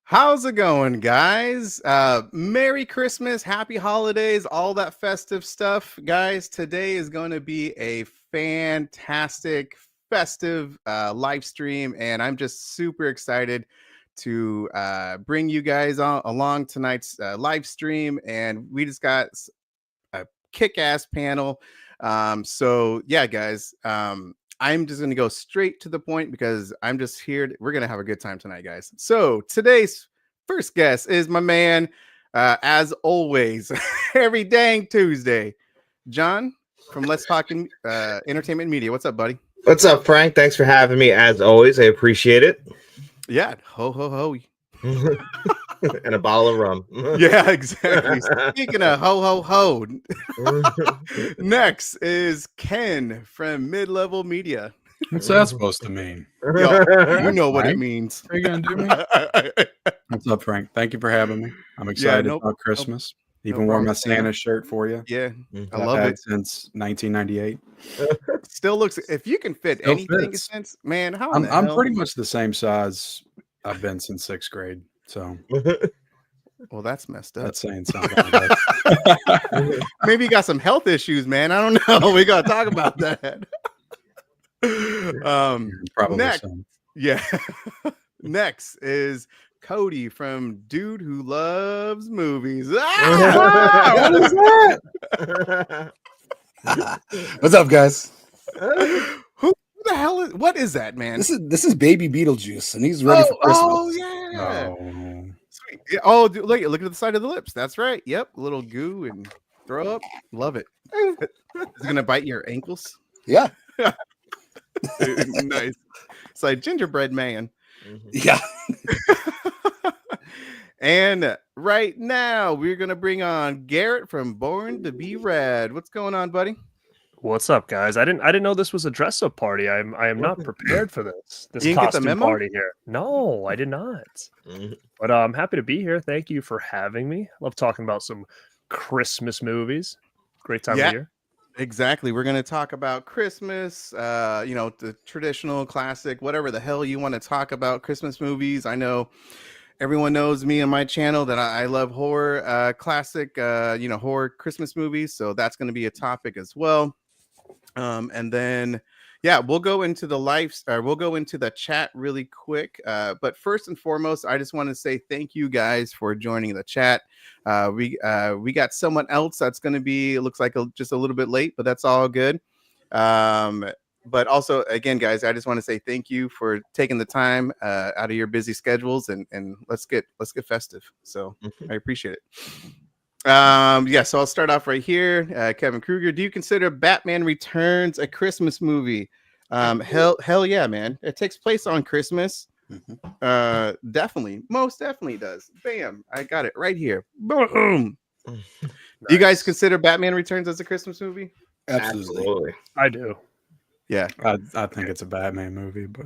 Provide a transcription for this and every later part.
How's it going, guys? Merry Christmas, happy holidays, all that festive stuff. Guys, today is going to be a fantastic, festive live stream, and I'm just super excited to bring you guys along tonight's live stream. And we just got a kick-ass panel. So yeah, guys, I'm just going to go straight to the point because I'm just here. We're going to have a good time tonight, guys. So today's first guest is my man, as always, every dang Tuesday, John from Let's Talk Entertainment Media. What's up, buddy? What's up, Frank? Thanks for having me. As always, I appreciate it. Yeah, ho, ho, ho. And a bottle of rum. Yeah, exactly. Speaking of ho, ho, ho. Next is Ken from Midlevel Media. What's that supposed to mean? Yo, you know what it means. Are you gonna do me? What's up, Frank? Thank you for having me. I'm excited about Christmas. Even wore my Santa shirt for you. Yeah, I love it. Since 1998. Still looks. If you can fit Still anything, fits. since man, how I'm pretty much the same size I've been since 6th grade. So, well, that's messed up. That's saying something. Maybe you got some health issues, man. I don't know. We gotta talk about that. Probably next, so. Yeah. Next is Cody from Dude Who Loves Movies. Ah! What is that? What's up, guys? Who the hell is? What is that, man? This is Baby Beetlejuice, and he's ready for Christmas. Oh yeah. Oh. Sweet. Yeah, oh, dude, look at the side of the lips. That's right. Yep, a little goo and throw up. Love it. It's gonna bite your ankles. Yeah. Nice. It's like gingerbread man. Yeah. And right now we're gonna bring on Garrett from Born to Be Rad. What's going on, buddy? What's up, guys? I didn't know this was a dress-up party. I am not prepared for this You didn't get the costume memo? party here. No, I did not. But I'm happy to be here. Thank you for having me. Love talking about some Christmas movies. Great time of year. Exactly. We're going to talk about Christmas, the traditional classic, whatever the hell you want to talk about, Christmas movies. I know everyone knows me on my channel that I love horror, classic, horror Christmas movies. So that's going to be a topic as well. And then, we'll go into the chat really quick. But first and foremost, I just want to say thank you guys for joining the chat. We got someone else that's going to be, looks like just a little bit late, but that's all good. But also, again, guys, I just want to say thank you for taking the time out of your busy schedules and let's get festive. So I appreciate it. So I'll start off right here. Kevin Kruger, do you consider Batman Returns a Christmas movie? Hell yeah, man. It takes place on Christmas. Definitely, most definitely does. Bam, I got it right here. Boom. Nice. Do you guys consider Batman Returns as a Christmas movie? Absolutely. I do. Yeah, I think it's a Batman movie, but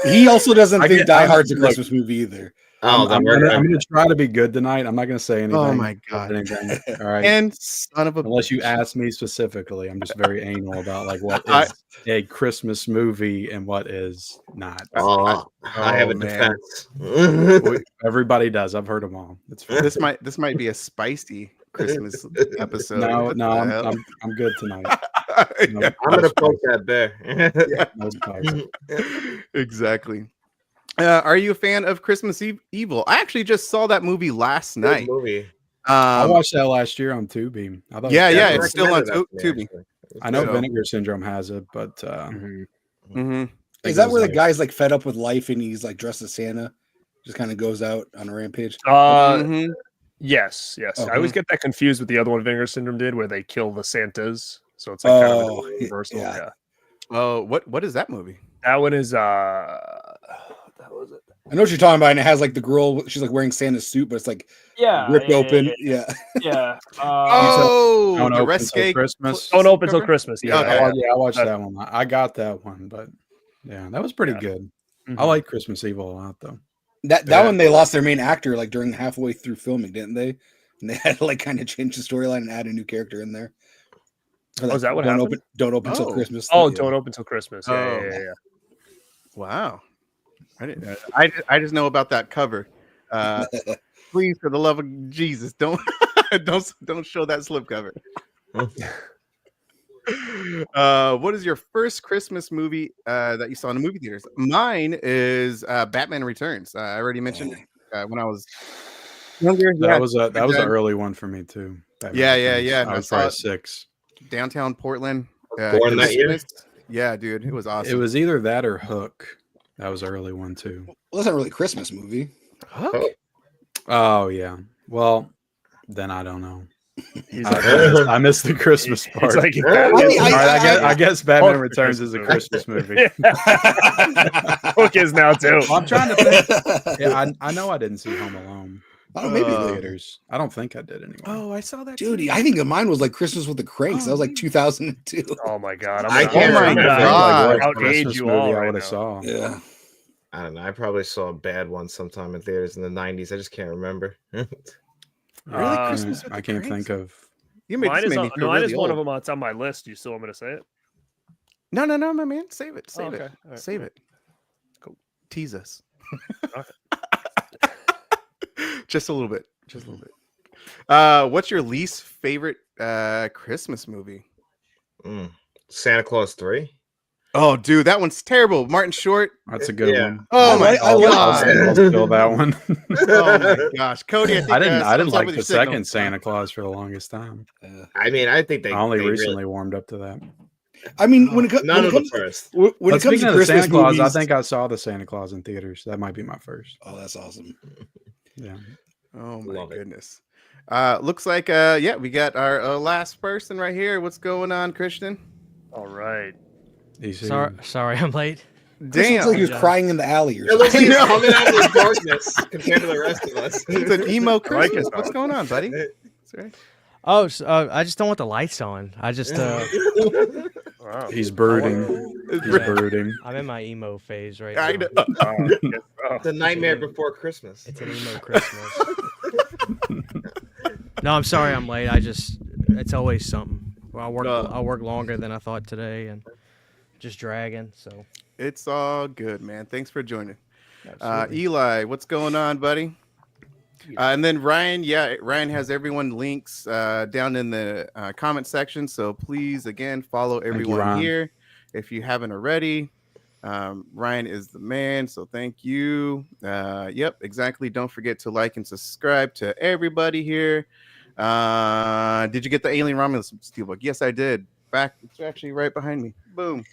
He also doesn't think Die Hard's a look, Christmas movie either. I'm gonna try to be good tonight. I'm not gonna say anything. Oh my god! Anything. All right. And son of a unless you ask me specifically, I'm just very anal about like what is a Christmas movie and what is not. I have a man. defense. Everybody does. I've heard them all. It's fine. This might be a spicy Christmas episode. No, I'm good tonight. I'm gonna poke that bear. Exactly. Are you a fan of Christmas Evil? I actually just saw that movie last night. I watched that last year on Tubi. It's still on Tubi. I know Vinegar Syndrome has it, but is that where the guy's like fed up with life and he's like dressed as Santa, just kind of goes out on a rampage? Yes. Okay. I always get that confused with the other one Vinegar Syndrome did, where they kill the Santas. So it's like kind of a reversal. Yeah. Oh, what is that movie? That one is that was it. I know what you're talking about, and it has like the girl. She's like wearing Santa's suit, but it's like ripped open. Yeah. Oh, Don't Open Till Christmas. Don't Open Till Christmas. Yeah. Okay. I watched that one. I got that one, but yeah, that was pretty good. I like Christmas Evil a lot, though. That one they lost their main actor like during halfway through filming, didn't they? And they had to like kind of change the storyline and add a new character in there. Like, is that what happened? Don't open till Christmas. Oh, Don't Open Till Christmas. Yeah. Wow. I just know about that cover. Please, for the love of Jesus, don't show that slipcover. What is your first Christmas movie that you saw in the movie theaters? Mine is Batman Returns. I already mentioned it when I was younger. That was an early one for me too. Yeah. I was probably 6. Downtown Portland. Born that year. Yeah, dude, it was awesome. It was either that or Hook. That was an early one too. Well, that's not really a Christmas movie. Hook? Oh yeah. Well, then I don't know. I missed the Christmas part. Like, I guess Batman Returns is a Christmas movie. Hook is now too. I'm trying to think. Yeah, I know I didn't see Home Alone. Oh, maybe theaters. I don't think I did anyway. Oh, I saw that. Dude, I think mine was like Christmas with the Cranks. That was like 2002. Oh my god! I can't remember. Like, what Outage Christmas you movie all I right would now. have saw. Yeah. I don't know. I probably saw a bad one sometime in theaters in the 90s. I just can't remember. Really, Christmas with I the can't Cranks? think of. You Mine is, me mine feel is really one of old. them that's on my list. You still want me to say it? No, my man. Save it. Save okay. it. All right. Save it. Cool. Tease us. Okay. Just a little bit. What's your least favorite Christmas movie? Santa Claus 3. Oh, dude, that one's terrible. Martin Short. That's a good one. Oh my I god. I'll steal that one. Oh my gosh, Cody. I I didn't something's up like with the your signal. second Santa Claus for the longest time. I mean, I think I only they recently really, warmed up to that. I mean, when it comes none of the first. when But it comes speaking to of the Christmas Santa Claus, movies, I think I saw the Santa Claus in theaters. That might be my first. Oh, that's awesome. Yeah. Oh my Love it. goodness. Looks like we got our last person right here. What's going on, Christian? All right. Sorry, I'm late. This looks like Damn. you're crying in the alley or It looks something. like he's coming out of the darkness compared to the rest of us. It's an emo like Christmas. it, though. What's going on, buddy? Sorry. Oh, I just don't want the lights on. I just Wow. He's brooding. He's brooding. I'm in my emo phase right I now. know. The nightmare before Christmas. It's an emo Christmas. No, I'm sorry I'm late. It's always something. Well, I work longer than I thought today and just dragging. So It's all good, man. Thanks for joining. absolutely. Eli, what's going on, buddy? And then Ryan, Ryan has everyone links down in the comment section. So please, again, follow everyone Ryan. here if you haven't already. Ryan is the man. So thank you. Yep, exactly. Don't forget to like and subscribe to everybody here. Did you get the Alien Romulus Steelbook? Yes, I did. It's actually right behind me. Boom.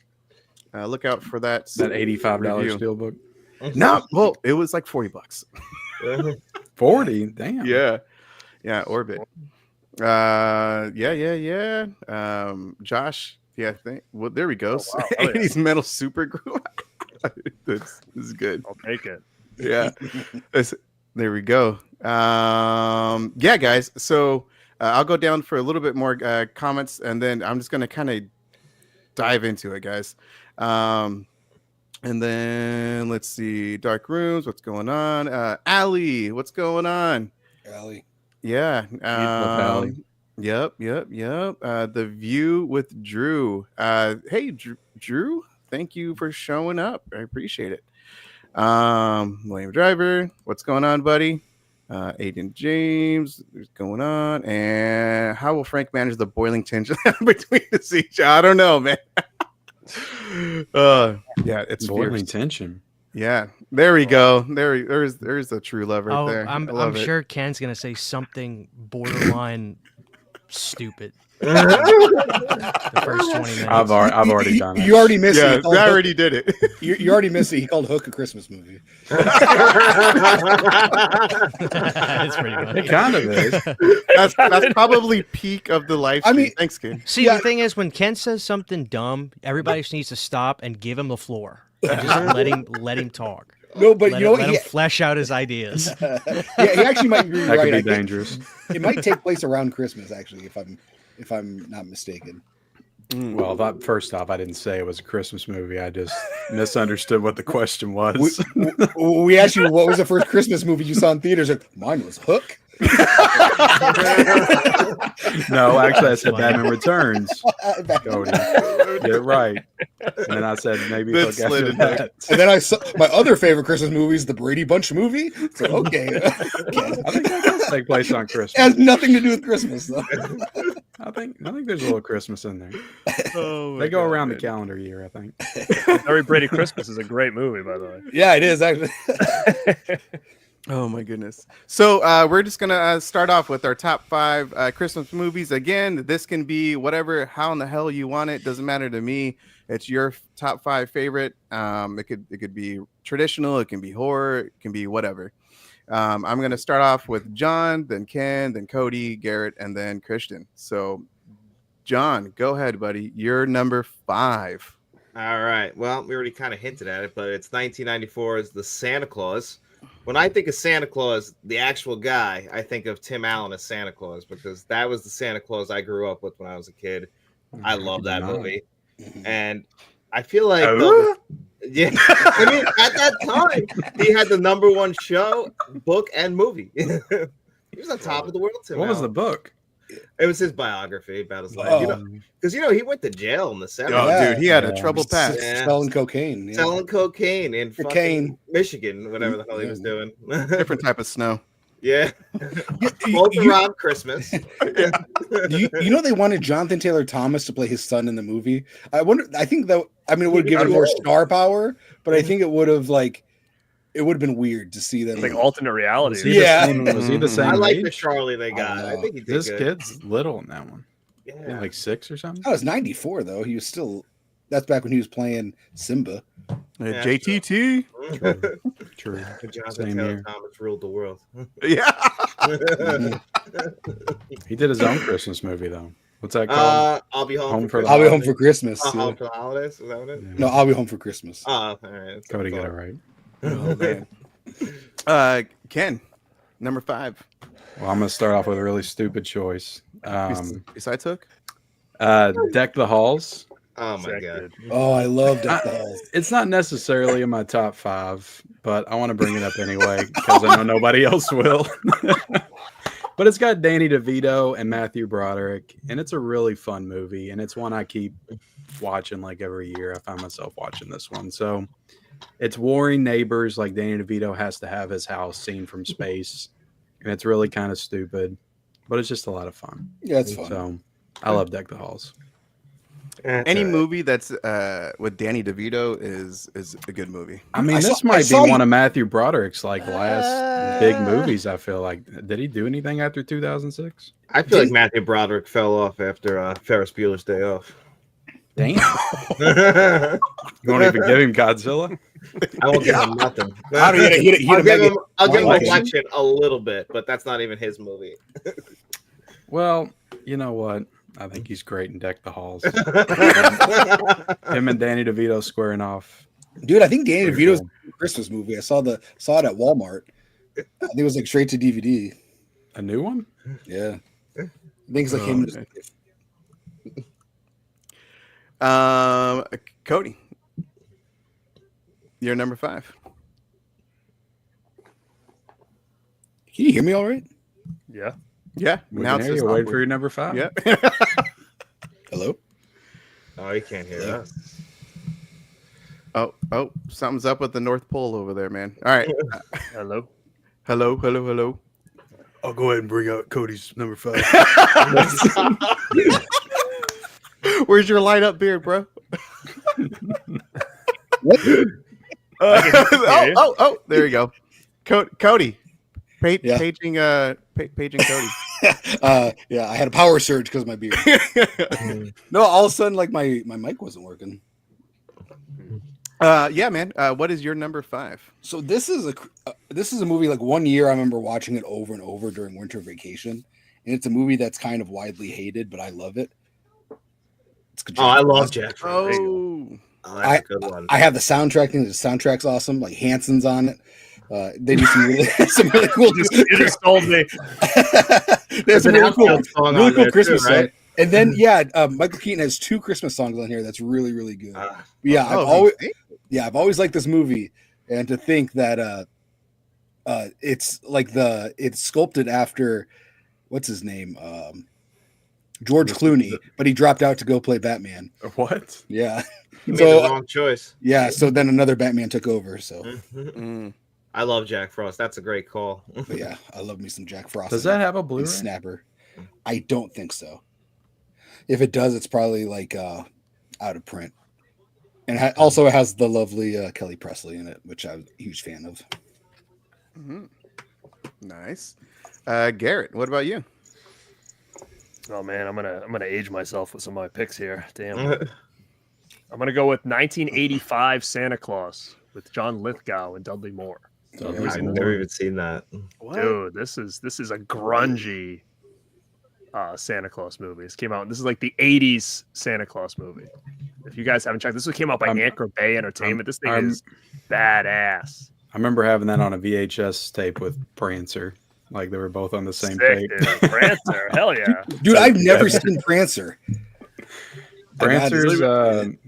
Look out for that. That $85 review. steelbook. No, well, it was like $40. 40. Damn. Yeah, Orbit. Yeah. Josh. Yeah, well, there we go. Oh, wow. Oh, yeah. 80s metal super glue. this is good. I'll take it. Yeah. There we go. Yeah, guys. So I'll go down for a little bit more comments, and then I'm just gonna kind of dive into it, guys. And then let's see, Dark Rooms, what's going on? Allie, what's going on? Allie. Yeah. Allie. Yep. The View with Drew. Hey, Drew, thank you for showing up. I appreciate it. William Driver, what's going on, buddy? Aiden James, what's going on? And how will Frank manage the boiling tension between the siege? I don't know, man. Yeah, it's Boiling fierce. tension. Yeah, there we go. There's a true love right there. I I'm love it. sure Ken's gonna say something borderline stupid. The first 20 minutes. I've already done it. You already missed Yeah, it. I already did it. You already missed it. He called Hook a Christmas movie. That's pretty funny. It kind of is. That's probably peak of the live stream. I mean- Thanks, kid. See, the thing is, when Ken says something dumb, everybody just needs to stop and give him the floor. And just let him talk. No, but you know Let what? him flesh out his ideas. Yeah, he actually might be That right. could I be think dangerous. it might take place around Christmas, actually, if I'm not mistaken. Well, first off, I didn't say it was a Christmas movie. I just misunderstood what the question was. We asked you what was the first Christmas movie you saw in theaters. Like, mine was Hook. No, actually, I said Funny. Batman Returns. Cody, get it right. And then I said maybe Then look after slid it that. And then I saw my other favorite Christmas movie is the Brady Bunch movie. So okay, I think that does take place on Christmas. it has nothing to do with Christmas though. I think there's a little Christmas in there. Oh, They go around the calendar year, I think. Very Brady Christmas is a great movie, by the way. Yeah, it is actually. Oh my goodness. So we're just gonna start off with our top 5 Christmas movies. Again, this can be whatever, how in the hell you want it. Doesn't matter to me. It's your top 5 favorite. It could be traditional. It can be horror. It can be whatever. I'm gonna start off with John, then Ken, then Cody, Garrett, and then Christian. So, John, go ahead, buddy. You're number 5. All right. Well, we already kind of hinted at it, but it's 1994's The Santa Claus. When I think of Santa Claus, the actual guy, I think of Tim Allen as Santa Claus because that was the Santa Claus I grew up with when I was a kid. I love that movie. And I feel like, yeah, I mean, at that time, he had the #1 show, book, and movie. He was on top of the world, Tim What was Allen. the book? It was his biography about his life. Oh. Because he went to jail in the 70s. Oh, Yeah. dude, he had a Yeah. troubled past. Yeah. Selling cocaine. Yeah. Selling cocaine in fucking Cocaine. Michigan, whatever the hell he was doing. Different type of snow. Yeah. Both around Christmas. You know they wanted Jonathan Taylor Thomas to play his son in the movie. I think that it would give it more star power, but I think it would have been weird to see them. Like alternate reality. Was he the same I like age? the Charlie they got. I think he did This good. kid's little in that one. Yeah. Like 6 or something. That was 94 though. He was still. That's back when he was playing Simba. Yeah. JTT. True. Jonathan Same Taylor here. Thomas ruled the world. Yeah. He did his own Christmas movie though. What's that called? I'll be home, Home for for the I'll be home holidays. for Christmas. Home yeah. for the holidays. Is that what it is? Yeah. No, I'll be home for Christmas. Oh, all right. That's Cody what I got it thought. right. Oh, man. Ken, number 5. Well, I'm gonna start off with a really stupid choice. Besides Hook? Deck the Halls. Oh my Sick, god. dude. Oh, I love Deck the Halls. It's not necessarily in my top 5, but I want to bring it up anyway because I know nobody else will. But it's got Danny DeVito and Matthew Broderick, and it's a really fun movie, and it's one I keep watching like every year. I find myself watching this one. So it's warring neighbors, like Danny DeVito has to have his house seen from space, and it's really kind of stupid, but it's just a lot of fun. Yeah, it's fun. So I love Deck the Halls. Any movie that's with Danny DeVito is a good movie. I mean, this might be one of Matthew Broderick's last big movies. I feel like. Did he do anything after 2006? I feel like Matthew Broderick fell off after Ferris Bueller's Day Off. Damn. You won't even give him Godzilla? I won't give him nothing. I'll give him Mike. Reflection a little bit, but that's not even his movie. Well, you know what? I think he's great in Deck the Halls. Him and Danny DeVito squaring off. Dude, I think Danny Pretty DeVito's cool. Christmas movie. I saw it at Walmart. I think it was like straight to DVD. A new one? Yeah. I think it's like him. Cody, you're number 5. Can you hear me all right? Yeah. Yeah. We Now can it's hear just you. Wait awkward. for your number 5. Yeah. Hello? Oh, you can't hear us. Oh, something's up with the North Pole over there, man. All right. Hello. Hello. I'll go ahead and bring out Cody's number 5. Where's your light up beard, bro? Oh, there you go. Cody. Yeah. Paging Cody. Yeah, I had a power surge because of my beard. No, all of a sudden, like my mic wasn't working. Yeah, man. What is your number 5? So this is a movie. Like one year, I remember watching it over and over during winter vacation, and it's a movie that's kind of widely hated, but I love it. It's Oh, I love Jack. Oh, That's a good one. I have the soundtrack. I think the soundtrack's awesome. Like Hanson's on it. They do some really cool. You just told me. There's some really cool Christmas right? songs. And then Michael Keaton has 2 Christmas songs on here that's really really good. Yeah, I've always liked this movie, and to think that it's like it's sculpted after what's his name, George Clooney, but he dropped out to go play Batman. What? Yeah. He made So the wrong choice. yeah, so then another Batman took over. So Mm. I love Jack Frost. That's a great call. but yeah, I love me some Jack Frost. Does and- that have a and Blu-ray? Snapper? I don't think so. If it does, it's probably like out of print. And also it has the lovely Kelly Presley in it, which I'm a huge fan of. Mhm. Nice. Garrett, what about you? Oh man, I'm gonna age myself with some of my picks here. Damn. I'm gonna go with 1985 Santa Claus with John Lithgow and Dudley Moore. I've never even seen that. Dude, this is a grungy Santa Claus movie. This came out. This is like the 80s Santa Claus movie. If you guys haven't checked, this came out by Anchor Bay Entertainment. This thing is badass. I remember having that on a VHS tape with Prancer. Like they were both on the same Sick, tape. dude. Prancer, hell yeah. Dude, I've never seen Prancer. Prancer's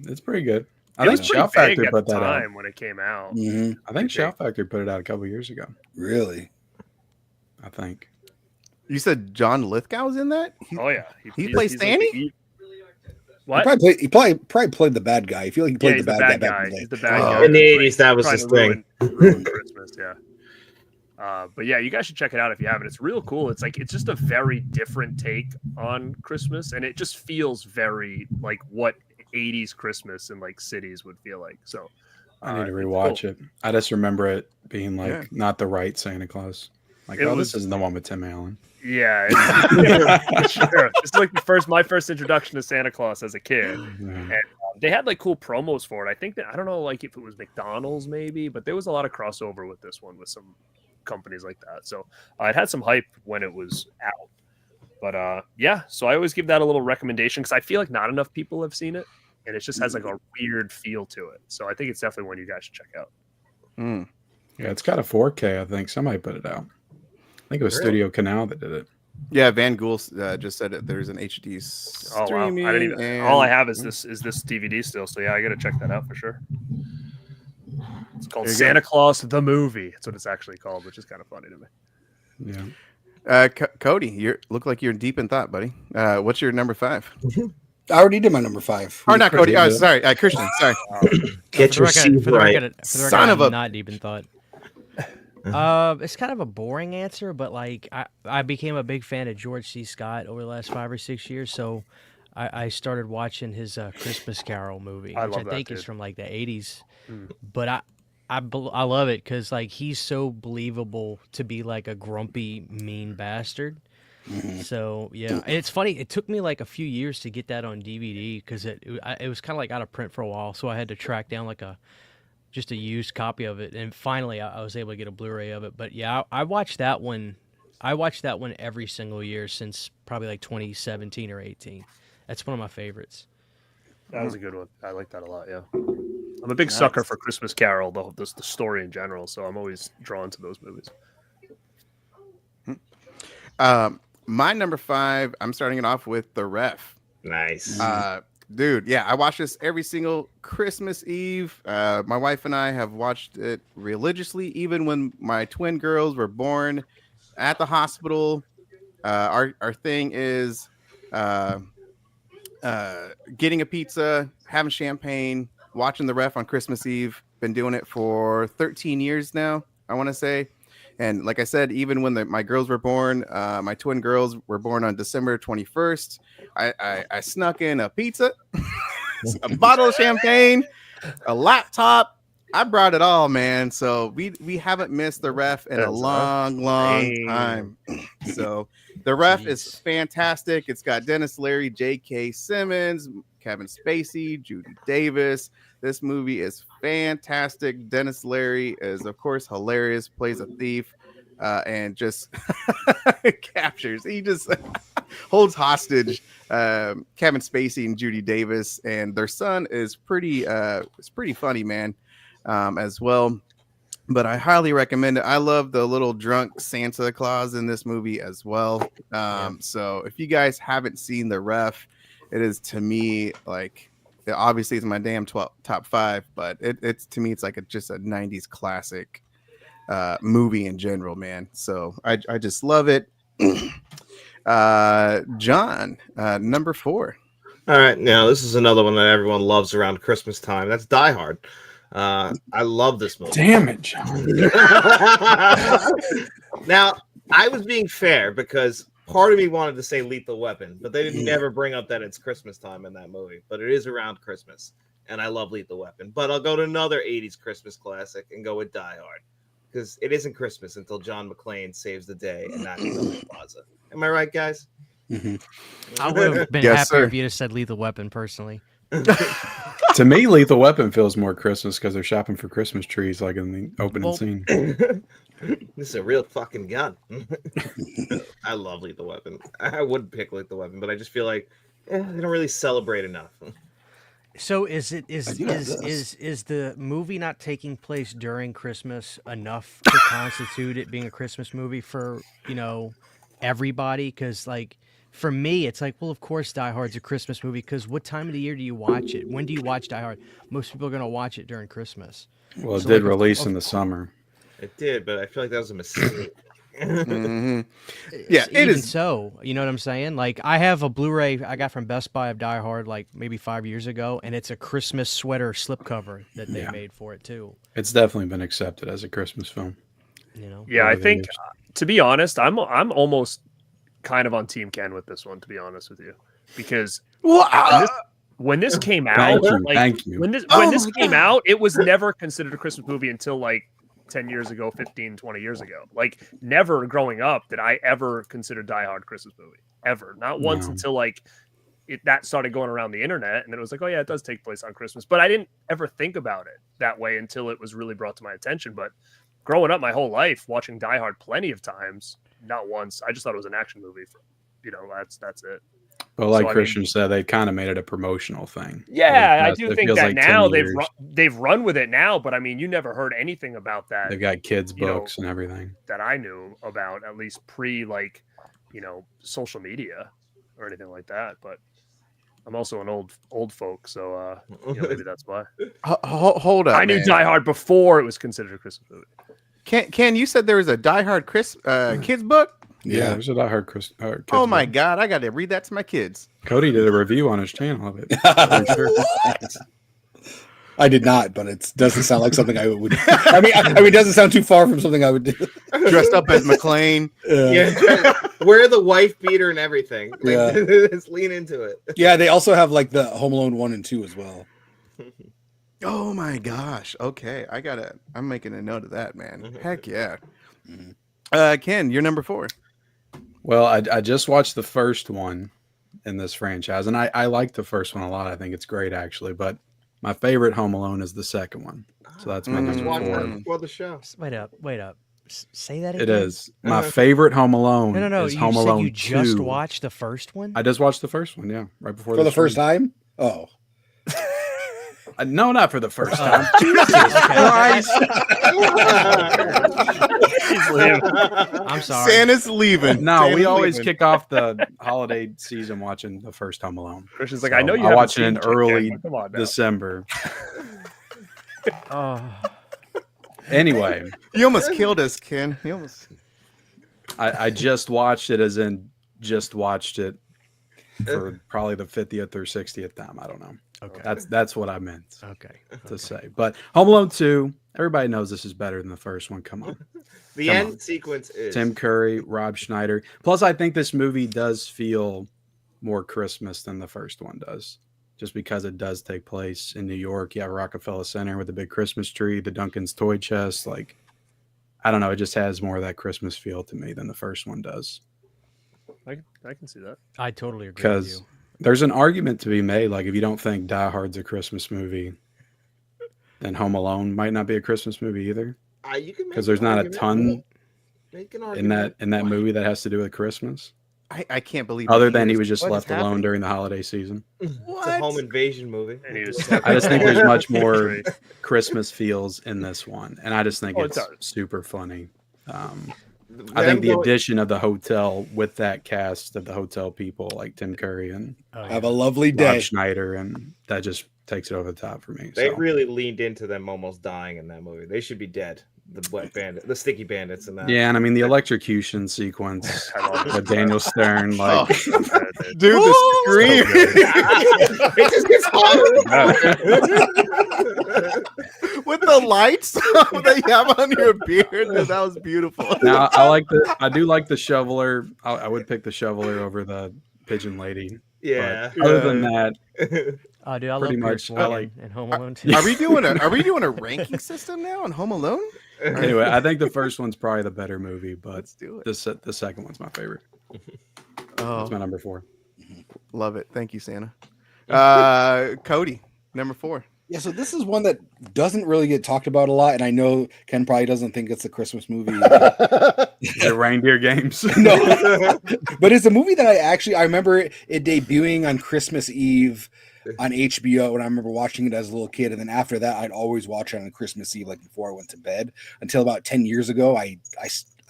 it's pretty good. I It think was pretty Shout big Factory at put the that out. time when it came out. Mhm. I think Shout Factory put it out a couple years ago. Really? I think. You said John Lithgow's in that? Oh yeah, He plays he's Stanny? the- He what? probably played the bad guy. I feel like he played He's the bad guy back in the day. He's the bad Oh. guy. In the 80s, that was Trying his to thing. ruin Christmas, yeah. But yeah, you guys should check it out if you haven't. It's real cool. It's like it's just a very different take on Christmas, and it just feels very like what 80s Christmas in like cities would feel like. So I need to it's rewatch cool. it. I just remember it being like Yeah. not the right Santa Claus. Like, It oh, was- this isn't the one with Tim Allen. Yeah, it's, sure. It's like my first introduction to Santa Claus as a kid. Yeah. They had like cool promos for it. I think that I don't know like if it was McDonald's maybe, but there was a lot of crossover with this one with some companies like that. So it had some hype when it was out. But yeah, so I always give that a little recommendation because I feel like not enough people have seen it, and it just has like a weird feel to it. So I think it's definitely one you guys should check out. Mm. Yeah, it's got a 4K, I think. Somebody put it out. I think it was Really? Studio Canal that did it. Yeah, Van Gool just said it. There's an HD Oh wow! streaming. I didn't even. and- All I have is this DVD still. So yeah, I got to check that out for sure. It's called There you go. Santa Claus the Movie. That's what it's actually called, which is kind of funny to me. Yeah. Cody, you look like you're deep in thought, buddy. What's your number 5? I already did my number 5. Or not Cody. Oh, Christian. sorry, Christian. Sorry. Get your seat right. Son of a- I'm not deep in thought. It's kind of a boring answer, but like I became a big fan of George C. Scott over the last 5 or 6 years, so I started watching his Christmas Carol movie, I which love I that, think is dude. from like the 80s. Mm. But I love it because like he's so believable to be like a grumpy, mean bastard. Mhm. So yeah, and it's funny. It took me like a few years to get that on DVD because it was kind of like out of print for a while. So I had to track down like just a used copy of it, and finally I was able to get a Blu-ray of it. But yeah, I watched that one. I watched that one every single year since probably like 2017 or 18. That's one of my favorites. That was a good one. I like that a lot. Yeah, I'm a big sucker for Christmas Carol, the story in general. So I'm always drawn to those movies. My number 5, I'm starting it off with The Ref. Nice. Dude, yeah, I watch this every single Christmas Eve. My wife and I have watched it religiously, even when my twin girls were born at the hospital. Our thing is getting a pizza, having champagne, watching The Ref on Christmas Eve. Been doing it for 13 years now, I want to say. And like I said, even when my girls were born, my twin girls were born on December 21st. I snuck in a pizza, a bottle of champagne, a laptop. I brought it all, man. So we haven't missed The Ref in a long time. So The Ref is fantastic. It's got Dennis Leary, J.K. Simmons, Kevin Spacey, Judy Davis. This movie is fantastic. Dennis Leary is, of course, hilarious, plays a thief, and just captures. He just holds hostage Kevin Spacey and Judy Davis, and their son is pretty funny, man, as well. But I highly recommend it. I love the little drunk Santa Claus in this movie as well. So if you guys haven't seen The Ref, it is, to me, like, obviously it's my damn top 5, but it's to me it's like just a 90s classic movie in general, man. So I just love it. John, number 4. All right, now this is another one that everyone loves around Christmas time. That's Die Hard. I love this movie. Damn it, John. Now, I was being fair because part of me wanted to say Lethal Weapon, but they didn't never bring up that it's Christmas time in that movie. But it is around Christmas, and I love Lethal Weapon. But I'll go to another 80s Christmas classic and go with Die Hard because it isn't Christmas until John McClane saves the day and knocks down the plaza. Am I right, guys? Mm-hmm. I would have been Yes, happier sir. if you'd have said Lethal Weapon personally. To me, Lethal Weapon feels more Christmas because they're shopping for Christmas trees, like in the opening Well- scene. This is a real fucking gun. I love Lethal Weapon. I would pick Lethal Weapon, but I just feel like they don't really celebrate enough. So is it is I do have this. is the movie not taking place during Christmas enough to constitute it being a Christmas movie for, everybody? Because like for me, it's like, well, of course Die Hard's a Christmas movie because what time of the year do you watch it? When do you watch Die Hard? Most people are gonna watch it during Christmas. Well, it So, did like, release in the summer. It did, but I feel like that was a mistake. Mhm. Yeah, it Even is. so, you know what I'm saying? Like I have a Blu-ray I got from Best Buy of Die Hard like maybe 5 years ago, and it's a Christmas sweater slipcover that they Yeah. made for it too. It's definitely been accepted as a Christmas film. Yeah, I over the think years. to be honest, I'm almost kind of on Team Ken with this one. To be honest with you, because Well, when this came out, Thank you, like, thank you. when this Oh when this my came God. out, it was never considered a Christmas movie until like 10 years ago, 15, 20 years ago. Like never growing up did I ever consider Die Hard a Christmas movie. Ever. Not once No. until like that started going around the internet, and then it was like, oh yeah, it does take place on Christmas. But I didn't ever think about it that way until it was really brought to my attention. But growing up my whole life, watching Die Hard plenty of times, not once. I just thought it was an action movie. That's it. But like So, I Christian said, they kind of made it a promotional thing. Yeah, I It do feels think that like 10 now years. they've run with it now. But I mean, you never heard anything about that They've got kids' you know, books and everything. that I knew about, at least pre social media or anything like that. But I'm also an old folk, so maybe that's why. hold up. I knew man. Die Hard before it was considered a Christmas movie. Ken, you said there was a Die Hard kids book? Yeah, there's a Die Hard kids Oh my book. God, I got to read that to my kids. Cody did a review on his channel of it. I'm sure. I did not, but it doesn't sound like something I would. I mean, it doesn't sound too far from something I would do. Dressed up as McClane. Yeah, wear the wife beater and everything. Like, Yeah. just lean into it. Yeah, they also have like the Home Alone 1 and 2 as well. Oh my gosh. Okay, I'm making a note of that, man. Heck yeah. Ken, you're number 4. Well, I just watched the first one in this franchise, and I like the first one a lot. I think it's great, actually. But my favorite Home Alone is the second one. So that's my Just number watch that 4. before the show. Wait up. Say that again. It is. My favorite Home Alone No. is You Home said Alone you just 2. watched the first one. I just watched the first one, yeah, right before For the this first one. time? Oh. No, not for the first time. I'm sorry. Santa's leaving. No, Santa's we always leaving. kick off the holiday season watching the first Home Alone. Christian's like, So I know you I'll haven't watch it seen in Chick Ken, early but come on now. December. Oh, Anyway, You almost killed us, Ken. You almost. I just watched it, as in just watched it for probably the 50th or 60th time. I don't know. okay. That's what I meant Okay. to say. But Home Alone 2, everybody knows this is better than the first one. Come on. The Come end on. sequence is Tim Curry, Rob Schneider. Plus, I think this movie does feel more Christmas than the first one does, just because it does take place in New York. You have Rockefeller Center with the big Christmas tree, the Duncan's toy chest. Like, I don't know. It just has more of that Christmas feel to me than the first one does. I can see that. I totally agree with Because you. there's an argument to be made. Like, if you don't think Die Hard's a Christmas movie, then Home Alone might not be a Christmas movie either. you can make Because there's an not a argument. ton Make an in argument. that movie that has to do with Christmas. I can't believe. Other it than he is. was just What is left alone happening? during the holiday season. It's a home invasion movie. And he was I just think there's much more Tree. Christmas feels in this one, and I just think Oh, it it's does. super funny. I think the addition of the hotel with that cast of the hotel people like Tim Curry and Oh, yeah. Have a lovely Rob day. Schneider, and that just takes it over the top for me. They So. really leaned into them almost dying in that movie. They should be dead. wet bandit, the sticky bandits, and that. Yeah, and I mean the electrocution sequence with Daniel Stern, like Dude, the scream. It just gets hotter. With the lights that you have on your beard, dude, that was beautiful. now I do like the shoveler. I would pick the shoveler over the pigeon lady. Yeah. But other than that, Oh, dude, I love Pretty Pierce much, I Morgan like- and Home Alone too. Are we doing a ranking system now on Home Alone? anyway, I think the first one's probably the better movie, but Let's do it. the second one's my favorite. Oh, That's my number 4. love it. Thank you, Santa. Cody, number 4. Yeah, so this is one that doesn't really get talked about a lot, and I know Ken probably doesn't think it's a Christmas movie. The Reindeer Games. No, but it's a movie that I remember it debuting on Christmas Eve on HBO, and I remember watching it as a little kid. And then after that, I'd always watch it on Christmas Eve, like before I went to bed. Until about 10 years ago, I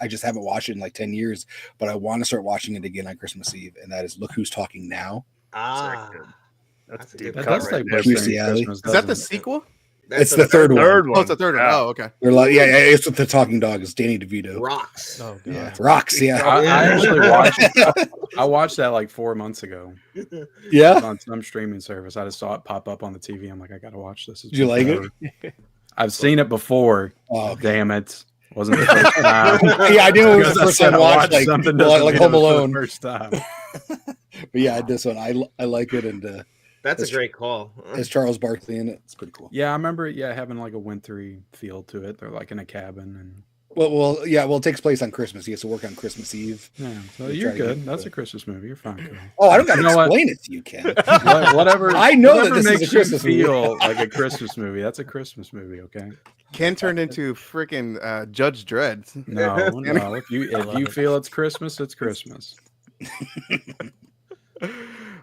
just haven't watched it in like 10 years, but I want to start watching it again on Christmas Eve, and that is Look Who's Talking Now. Ah, That's a That deep That cut does right take there. place Juicy during Alley. Christmas, Is that the doesn't it? sequel? It's the third one. Third one. Oh, it's the third one. Yeah. Oh, okay. They're like, yeah, it's with the talking dog. It's Danny DeVito. Rocks. Oh, God. Yeah, Rocks. Yeah, I actually watched. I watched that like 4 months ago. It yeah. was on some streaming service. I just saw it pop up on the TV. I'm like, I gotta watch this. It's Did you like it? forever. I've seen it before. Oh, okay. Damn it! Wasn't the first time. Yeah, I knew it was Because the I first said time I I watched like, something like, doesn't like mean Home it was for the Alone. first time. But yeah, this one I like it, and That's a great call. it's Charles Barkley in it. It's pretty cool. Yeah, I remember. Yeah, having like a wintry feel to it. They're like in a cabin, and Well, it takes place on Christmas. He has to work on Christmas Eve. yeah. So They you're try to good. get That's the- a Christmas movie. You're fine. Cody. Oh, I don't got to You know what? explain it to you, Ken. Whatever. I know that whatever this is a makes Christmas you movie. feel like a Christmas movie. That's a Christmas movie. Okay. Ken turned into freaking Judge Dredd. No, no. If you love it. feel it's Christmas, it's Christmas.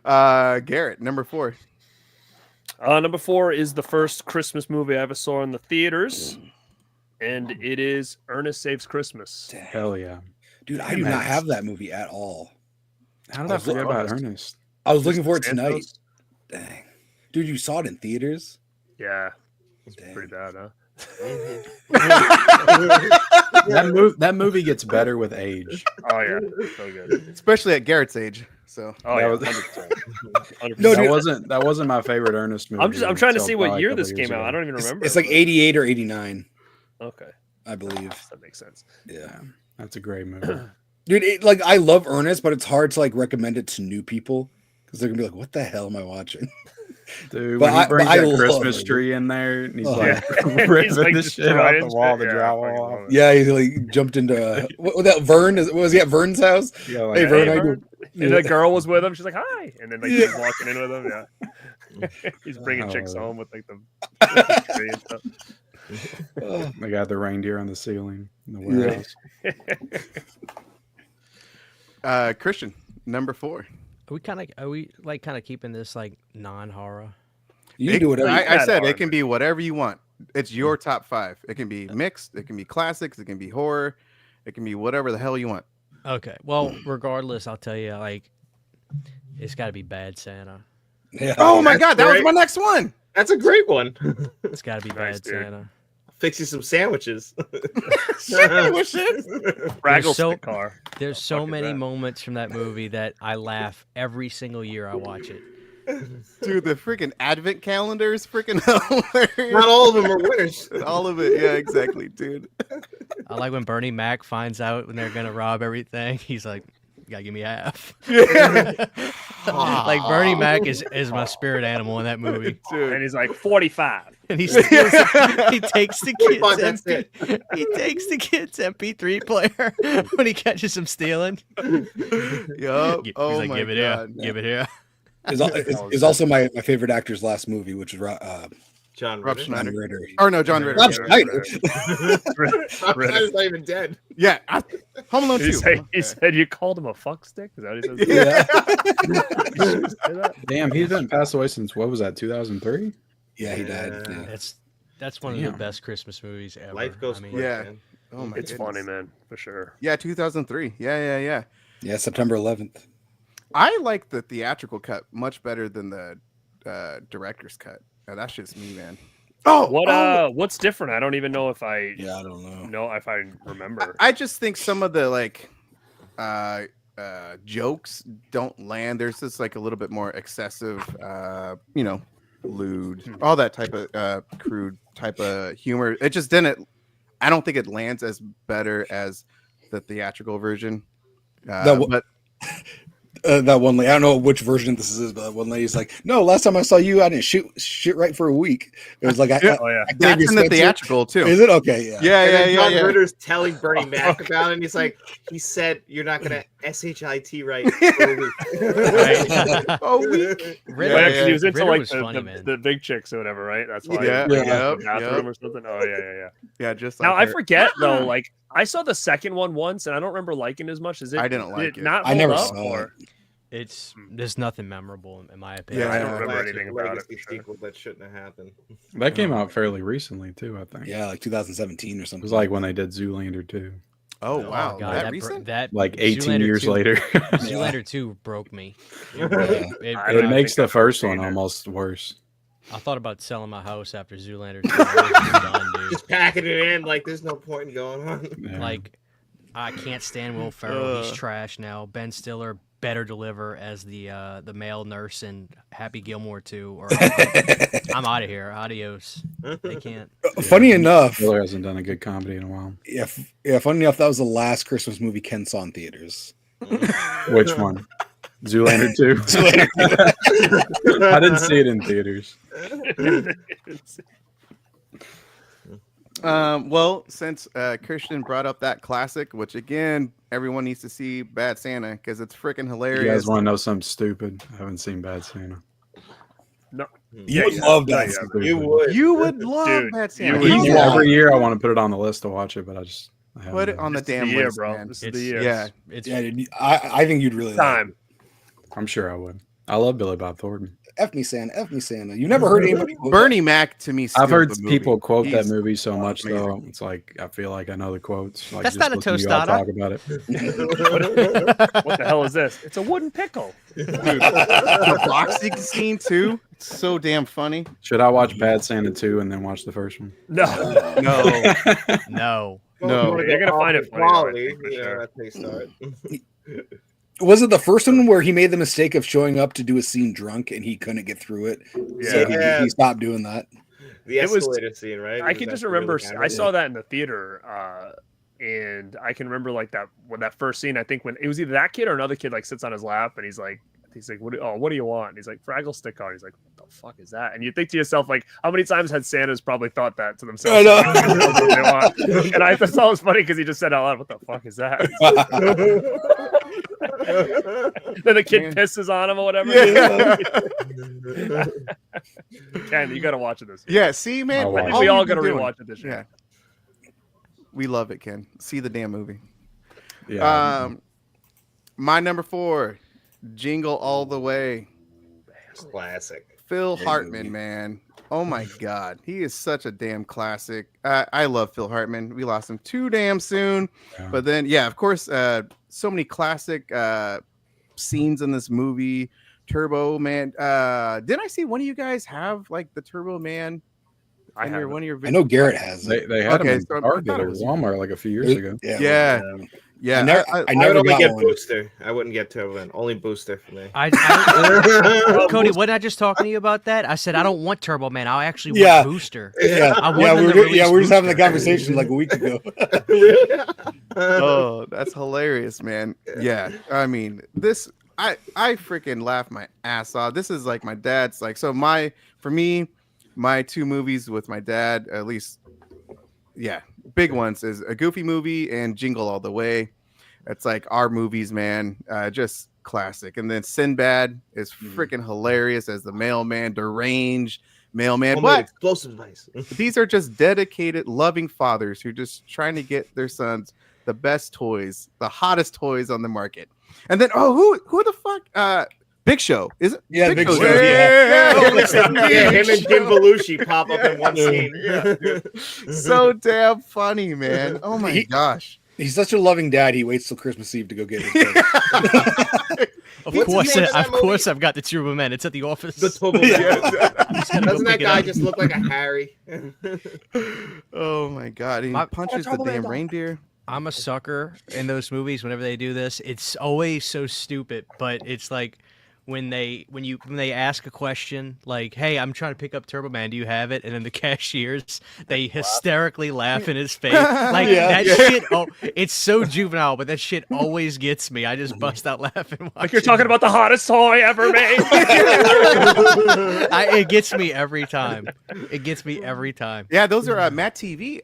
Garrett, number 4. Number 4 is the first Christmas movie I ever saw in the theaters, and it is Ernest Saves Christmas. Hell yeah. Dude, I do not have that movie at all. How did I forget about Ernest? I was looking for it Santos? tonight. Dang. Dude, you saw it in theaters? Yeah, it's Dang. pretty bad, huh? That movie gets better with age. Oh yeah, so good. Especially at Garrett's age. So Oh That yeah, was- 100%. No, that dude. wasn't my favorite Ernest movie. I'm trying to until see what probably a year couple this years came out. ago. I don't even remember. It's like 88 or 89, Okay, I believe. that makes sense. Yeah. That's a great movie. Dude, I love Ernest, but it's hard to like recommend it to new people because they're gonna be like, "What the hell am I watching?" Dude, But when he brings I that love Christmas it. tree in there and he's Oh, like yeah. ripping He's, like, the shit off the destroying wall, shit. the Yeah, I fucking drywall. love it. Yeah, he like jumped into what that Vern is. Was he at Vern's house? Yeah, Hey, like, Hey, Vern, I Vern. do. And the girl was with him. She's like, "Hi," and then like Yeah. she's walking in with him. Yeah, he's bringing chicks Oh. home with like the tree and stuff. Oh, they got the reindeer on the ceiling in the Yeah. warehouse. Christian, number 4. Are we like kind of keeping this like non-horror? you can do whatever. I That said it hard. can be whatever you want. It's your top 5. It can be mixed. It can be classics. It can be horror. It can be whatever the hell you want. Okay. Well, regardless, I'll tell you, like, it's got to be Bad Santa. Yeah. Oh my That's God, that was great. my next one. That's a great one. It's got to be Nice, Bad dude. Santa. Fix you some sandwiches. Sandwiches. Fraggle so- stick car. There's so fuck is many that? moments from that movie that I laugh every single year I watch it. Dude, the freaking advent calendar is freaking Not hilarious. all of them are winners. All of it. Yeah, exactly, dude. I like when Bernie Mac finds out when they're gonna rob everything. He's like, "You gotta give me half." Like Bernie Mac is my spirit animal in that movie, Dude. And he's like 45. and he steals he takes the 45, kid's that's he takes the kid's MP3 player when he catches him stealing. Yup. He's Oh like, my "Give it God. here, give it here." Is also my favorite actor's last movie, which is John Rob Ritter. Schneider. John Ritter. Or no, John Ritter. Rob Yeah. Schneider. Rob Schneider's not even dead. Yeah, Home Alone 2. He said you called him a fuck stick. Is that what he says? Yeah. Say that? Damn, he's been passed away since what was that? 2003. Yeah, he died. Yeah. That's one of Damn. the best Christmas movies ever. Life goes I mean, quick, Yeah. man. Oh my It's goodness. funny, man, for sure. Yeah, 2003. Yeah. Yeah, September 11th. I like the theatrical cut much better than the director's cut. That's just me, man. What's different? I don't even know if I I don't know. know if I remember. I just think some of the like jokes don't land. There's just like a little bit more excessive, lewd, all that type of crude type of humor. It just didn't. I don't think it lands as better as the theatrical version. But that one lady, I don't know which version this is, but that one lady's like, "No, last time I saw you, I didn't shoot shit right for a week." It was like, Oh yeah. that's in the theatrical too. Is it okay? Yeah. And then John Ritter's telling Bernie Mac about it, and he's like, he said you're not gonna SHIT right for a week. Oh, week. Because he was into Ritter like was funny, man. the big chicks or whatever, right? That's why. Yeah, Like, yeah, the bathroom or something. Oh yeah. Yeah, just Now like I forget though. Like I saw the second one once, and I don't remember liking it as much. Is it? I didn't like did it. Not I never hold up, saw or There's nothing memorable in my opinion. Yeah, I don't Classic remember anything about it. legacy For sure. sequel that shouldn't have happened. That came out fairly recently too, I think. Yeah, like 2017 or It something. was like when they did Zoolander 2. Oh wow, God, that that recent? Like 18 Zoolander years 2 later. Zoolander 2 broke me. Yeah. I It don't makes think the first seen one it. almost worse. I thought about selling my house after Zoolander 2. I was done, dude. Just packing it in like there's no point in going on. Yeah. Like, I can't stand Will Ferrell. He's trash now. Ben Stiller better deliver as the male nurse in Happy Gilmore 2, or I'm out of here. Adios. They can't. Funny enough, Stiller hasn't done a good comedy in a while. funny enough, that was the last Christmas movie Ken saw in theaters. Which one? Zoolander 2? I didn't see it in theaters. Well, since Christian brought up that classic, which again, everyone needs to see Bad Santa because it's freaking You hilarious. guys want to know something stupid? I haven't seen Bad Santa. No. You would love that. Yeah. Stupid. You would. You would love Dude, Bad you Santa. would How love long? Every year I want to put it on the list to watch it, but I haven't Put it done on the This is damn the year, list, bro. man. This is It's- the year. Yeah, It's Yeah, dude, I think you'd really like it. Time. I'm sure I would. I love Billy Bob Thornton. F me Santa, F me Santa. You've never heard anybody quote Bernie Mac to me. I've steals heard the movie. people quote that He's movie so much amazing. though. It's like I feel like I know the quotes. Like, That's just not a listening to you all tostada. talk about it. What the hell is this? It's a wooden pickle. Dude, the boxing scene too. It's so damn funny. Should I watch Bad Santa 2 and then watch the first one? No. No, no. No. You're gonna find it funny, quality. for You know, sure. that's how you start. Was it the first one where he made the mistake of showing up to do a scene drunk and he couldn't get through it? So Yeah. he stopped doing that. The It was- escalator scene, right? I can just remember I saw that in the theater, and I can remember like that first scene. I think when it was either that kid or another kid like sits on his lap and he's like, what do you want? And he's like, Fraggle stick car. He's like, what the fuck is that? And you think to yourself, like, how many times had Santa's probably thought that to themselves? I know. What they want. And I thought it was funny because he just said out loud, what the fuck is that? Then the kid Man. pisses on him or whatever. Yeah. Ken, you gotta watch it this year. Yeah, see, man. I'll I watch think we all we've been gotta doing- rewatch it this year. Yeah, we love it, Ken. See the damn movie. Yeah. My number 4, Jingle All the Way. Classic. Phil Great Hartman, movie. man. Oh my God, he is such a damn classic. I love Phil Hartman. We lost him too damn soon, Yeah. but then yeah, of course, so many classic scenes in this movie. Turbo Man. Didn't I see one of you guys have like the Turbo Man? I in your, have one of your I know Garrett has They, it. they had Okay, them in so I Target thought it or was- Walmart like a few years ago. Yeah. Yeah, I never, I I would never only got get one. Booster. I wouldn't get Turbo Man. Only Booster for me. Cody, wasn't I just talking to you about that? I said I don't want Turbo Man. I actually Yeah. want Booster. Yeah, I want yeah, them we to were, release we were just having the Booster. conversation like a week ago. Oh, that's hilarious, man. Yeah, I mean, I freaking laugh my ass off. This is like my dad's like, so for me, my 2 movies with my dad, at least, yeah, big ones is a Goofy movie and Jingle All the Way. It's like our movies, man. Just classic. And then Sinbad is freaking hilarious as the mailman, deranged mailman. Homemade But explosive device. these are just dedicated, loving fathers who are just trying to get their sons the best toys, the hottest toys on the market. And then, who the fuck? Big Show, is it? Yeah, Big Show's Show, there. yeah. Yeah, him and Jim Belushi pop up in one scene. So damn funny, man. Oh my gosh. He's such a loving dad. He waits till Christmas Eve to go get his present. Of What's the course, name of that of course, movie? I've got the Turbo Man. It's at the office. The Turbo Man. Doesn't that guy just look like a Harry? Oh my god, he punches the damn reindeer. I'm a sucker in those movies. Whenever they do this, it's always so stupid. But it's like when they ask a question like, "Hey, I'm trying to pick up Turbo Man. Do you have it?" And then the cashiers they hysterically laugh in his face like that shit. Oh, it's so juvenile, but that shit always gets me. I just bust out laughing. Like you're talking about the hottest toy ever made. It gets me every time. It gets me every time. Yeah, those are Matt TV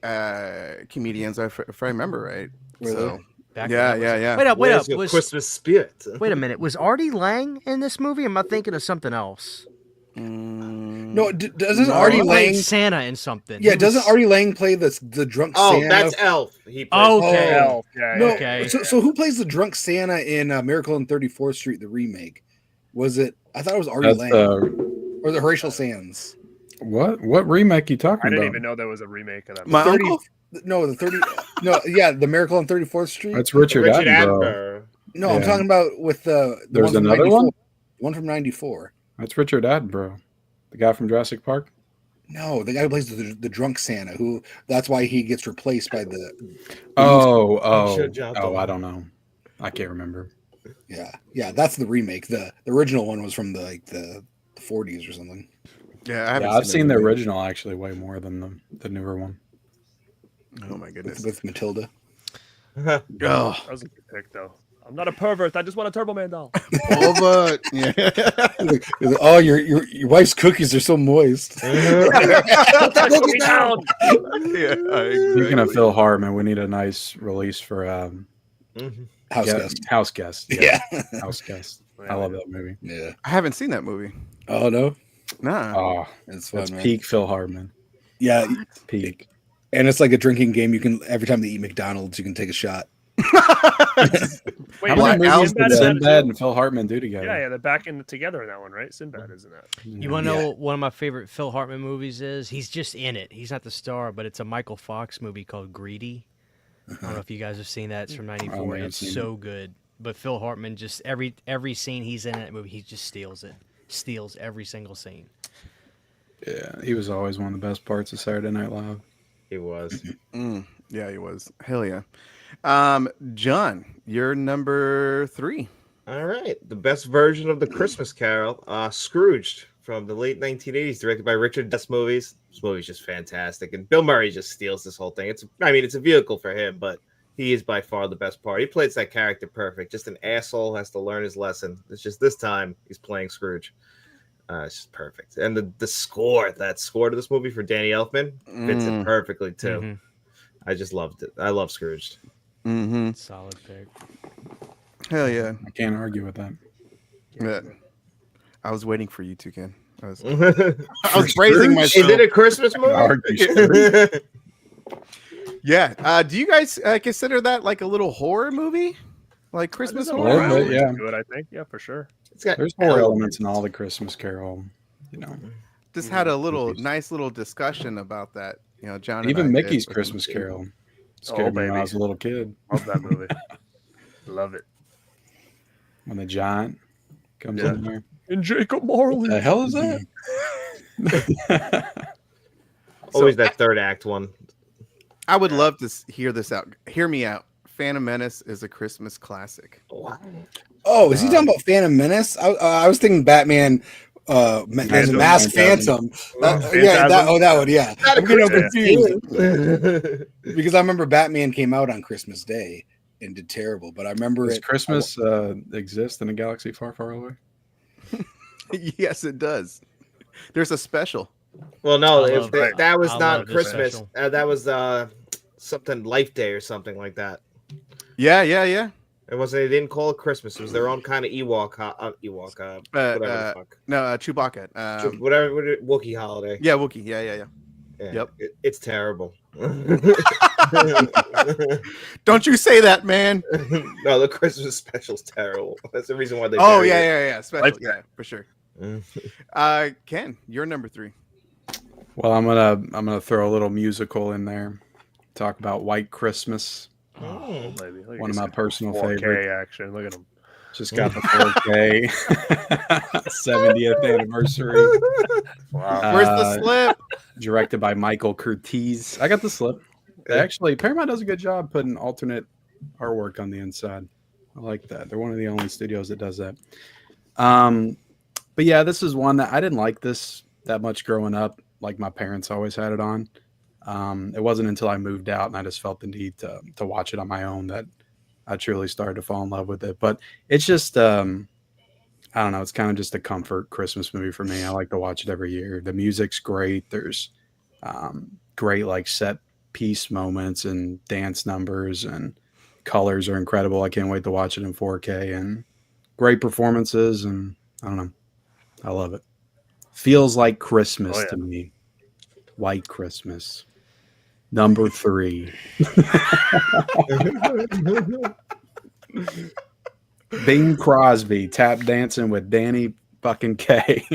comedians, if I remember right. Were So, Back yeah, when I was- yeah, yeah. Wait up. Where's your Christmas spirit? Wait a minute. Was Artie Lang in this movie? Am I thinking of something else? No, doesn't No. Artie He played Lang? Santa in something. Yeah, He doesn't was- Artie Lang play the drunk Oh, Santa? that's Elf. He plays Okay. Oh. Yeah, No, Okay. so who plays the drunk Santa in Miracle on 34th Street, the remake? Was it? I thought it was Artie That's Lang or the Horatio Sands. what remake you talking I about? didn't even know there was a remake of that. My 30 uncle. No, the 30. No, yeah, the Miracle on 34th Street. That's Richard Richard Attenborough. Attenborough. No, I'm Yeah. talking about with the There's one from another 94. one? One from 94. That's Richard Attenborough, the guy from Jurassic Park. No, the guy who plays the drunk Santa, who that's why he gets replaced by the Should jump on. I don't know. I can't remember. yeah, that's the remake. The original one was from the 40s or something. Yeah, I haven't I've seen the movie. original actually way more than the newer one. Oh my goodness. With Matilda. Oh, That was a good pick, though. I'm not a pervert. I just want a Turbo Man doll. Boba. Yeah. Oh, your wife's cookies are so moist. Put that cookie down. Yeah, Speaking of Phil Hartman, we need a nice release for House guest. House Guest. Yeah. House Guest. I love that movie. Yeah. I haven't seen that movie. Oh no, Nah. Oh, it's fun, that's man. peak Phil Hartman. Yeah, Peak. and it's like a drinking game. You can every time they eat McDonald's, you can take a shot. Wait, How Black many movies Album did is that Sinbad and Phil Hartman do together? Yeah, they're back in together in that one, right? Sinbad is in that. You want to know what one of my favorite Phil Hartman movies is? He's just in it. He's not the star, but it's a Michael Fox movie called Greedy. I don't know if you guys have seen that. It's from '94. I've It's seen so good. But Phil Hartman just every scene he's in that movie, he just steals it. Steals every single scene. Yeah, he was always one of the best parts of Saturday Night Live. He was. Yeah, he was. Hell yeah. John, you're number 3. All right. The best version of the Christmas Carol, Scrooged from the late 1980s, directed by DudeWhoLovesMovies. This movie's just fantastic. And Bill Murray just steals this whole thing. It's a vehicle for him, but he is by far the best part. He plays that character perfect. Just an asshole, has to learn his lesson. It's just this time he's playing Scrooge. It's just perfect. And the score to this movie for Danny Elfman fits it perfectly too. Mhm. I just loved it. I love Scrooged. Mm-hmm. Solid pick. Hell yeah. I can't argue with that. Yeah. I was waiting for you to, Ken. I was Is praising myself. it a Christmas movie? Argue Scrooge. Yeah. Do you guys consider that like a little horror movie? Like Christmas There's a horror? horror, horror but yeah. element to it, I think. Yeah, for sure. It's got There's more elements in all the Christmas Carol. You know, Just had a nice little discussion about that. You know, John. and even I Mickey's did. Christmas Carol scared me when I baby. was a little kid. Love that movie. Love it. When the giant comes Yeah. in there. And Jacob Marley. The hell is that? always that third act one. I would love to hear this out. Hear me out. Phantom Menace is a Christmas classic. Oh, is he talking about Phantom Menace? I was thinking Batman. There's a Masked Phantom. That one. Yeah, I'm getting confused because I remember Batman came out on Christmas Day and did terrible. But I remember Does it. Christmas exist in a galaxy far, far away? Yes, it does. There's a special. Well, no, I if love that, it. that was I not love this Christmas. special. That was something Life Day or something like that. Yeah. It wasn't. They didn't call it Christmas. It was their own kind of Ewok. Whatever the fuck. No, Chewbacca. Whatever Wookiee holiday. Yeah, Wookiee. Yeah. Yeah, Yep. It's terrible. Don't you say that, man. No, the Christmas special's terrible. That's the reason why they. Oh buried it. yeah. Special. Like Yeah, for sure. Mm. Ken, you're number 3. Well, I'm gonna throw a little musical in there. Talk about White Christmas. Oh, maybe. Look at One of these my guys. personal 4K favorites. action. Look at them. Just got the 4K 70th anniversary. Wow. Where's the slip? Directed by Michael Curtiz. I got the slip. Actually, Paramount does a good job putting alternate artwork on the inside. I like that. They're one of the only studios that does that. But yeah, this is one that I didn't like this that much growing up. Like my parents always had it on. It wasn't until I moved out and I just felt the need to watch it on my own that I truly started to fall in love with it. But it's just, I don't know. It's kind of just a comfort Christmas movie for me. I like to watch it every year. The music's great. There's great like set piece moments and dance numbers, and colors are incredible. I can't wait to watch it in 4K, and great performances. And I don't know. I love it. Feels like Christmas to me. White Christmas. Number 3. Bing Crosby tap dancing with Danny fucking K.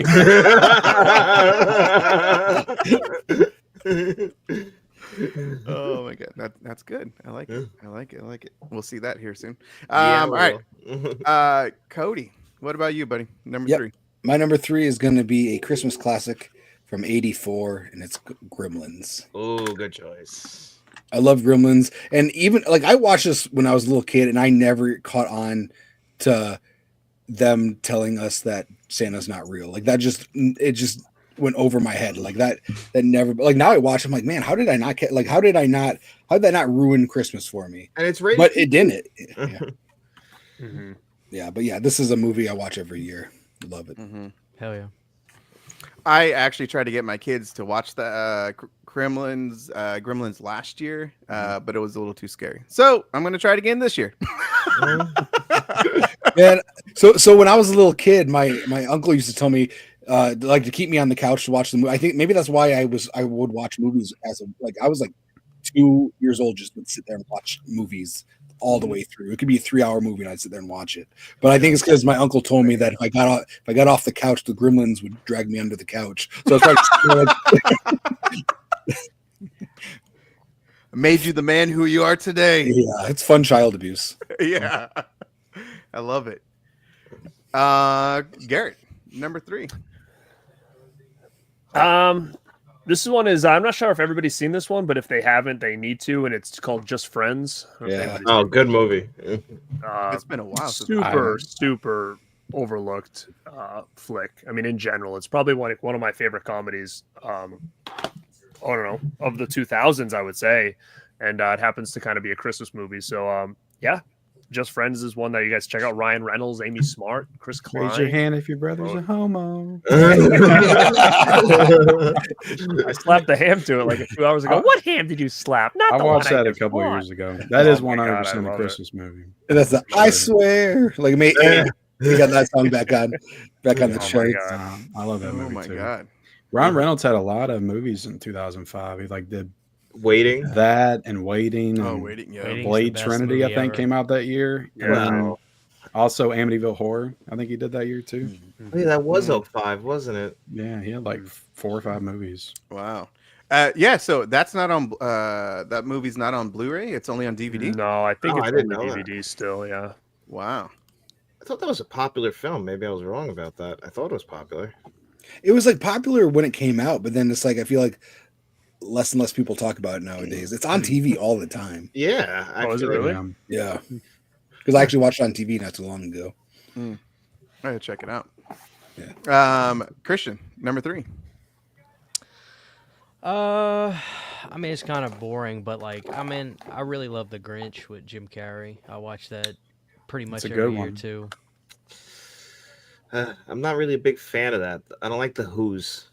Oh my god, that's good. I like it. I like it. I like it. We'll see that here soon. Yeah, All right, Cody. What about you, buddy? Number Yep. 3. My number 3 is going to be a Christmas classic from '84, and it's Gremlins. Oh, good choice. I love Gremlins, and even like I watched this when I was a little kid, and I never caught on to them telling us that Santa's not real. Like that it just went over my head. Like that never. Like now I watch, I'm like, man, how did I not get? Like how did that not ruin Christmas for me? And it's rated, but it didn't. Yeah. Mm-hmm. Yeah, but yeah, this is a movie I watch every year. Love it. Mm-hmm. Hell yeah. I actually tried to get my kids to watch the Gremlins last year, but it was a little too scary. So I'm going to try it again this year. Man, so when I was a little kid, my uncle used to tell me like to keep me on the couch to watch the movie. I think maybe that's why I would watch movies I was like 2 years old, just would sit there and watch movies all the way through. It could be a 3-hour movie and I'd sit there and watch it. But I think it's because my uncle told me that if I got off the couch, the Gremlins would drag me under the couch. So it's Made you the man who you are today. yeah, it's fun child abuse. Yeah. I love it. Garrett, number 3. This one is I'm not sure if everybody's seen this one, but if they haven't, they need to, and it's called Just Friends. I don't know if Yeah. anybody's Oh, seen good movie. It's been a while since super overlooked flick. I mean, in general, it's probably one of my favorite comedies. I don't know, of the 2000s, I would say, and it happens to kind of be a Christmas movie. So yeah, Just Friends is one that you guys check out. Ryan Reynolds, Amy Smart, Chris Klein. Raise your hand if your brother's a homo. I slapped the ham to it like a few hours ago. What ham did you slap? Not I the watched one that a just couple bought. years ago. That Oh is my God, 100% I a love Christmas movie. And that's the I swear. Like me, we got that song back on the Oh my charts. God. I love that Oh movie my too. god. Ryan Reynolds had a lot of movies in 2005. He like did Waiting. that and Waiting. Oh, and waiting. Yeah. Waiting. Blade the best Trinity, I movie think, ever. came out that year. Yeah. And then also Amityville Horror. I think he did that year too. Oh, yeah, that was 05, wasn't it? Yeah, he had like 4 or 5 movies. Wow. Yeah, so that's not on that movie's not on Blu-ray, it's only on DVD. No, I think Oh, it's I on didn't the know that. DVD still. Yeah. Wow. I thought that was a popular film. Maybe I was wrong about that. I thought it was popular. It was like popular when it came out, but then it's like I feel like less and less people talk about it nowadays. It's on TV all the time. Yeah. Oh, is it actually. really? Yeah, because I actually watched it on TV not too long ago. I gotta check it out. Yeah. Christian, number 3. I mean, it's kind of boring, but like, I mean, I really love The Grinch with Jim Carrey. I watch that pretty much a every good year one. too. I'm not really a big fan of that. I don't like the Who's.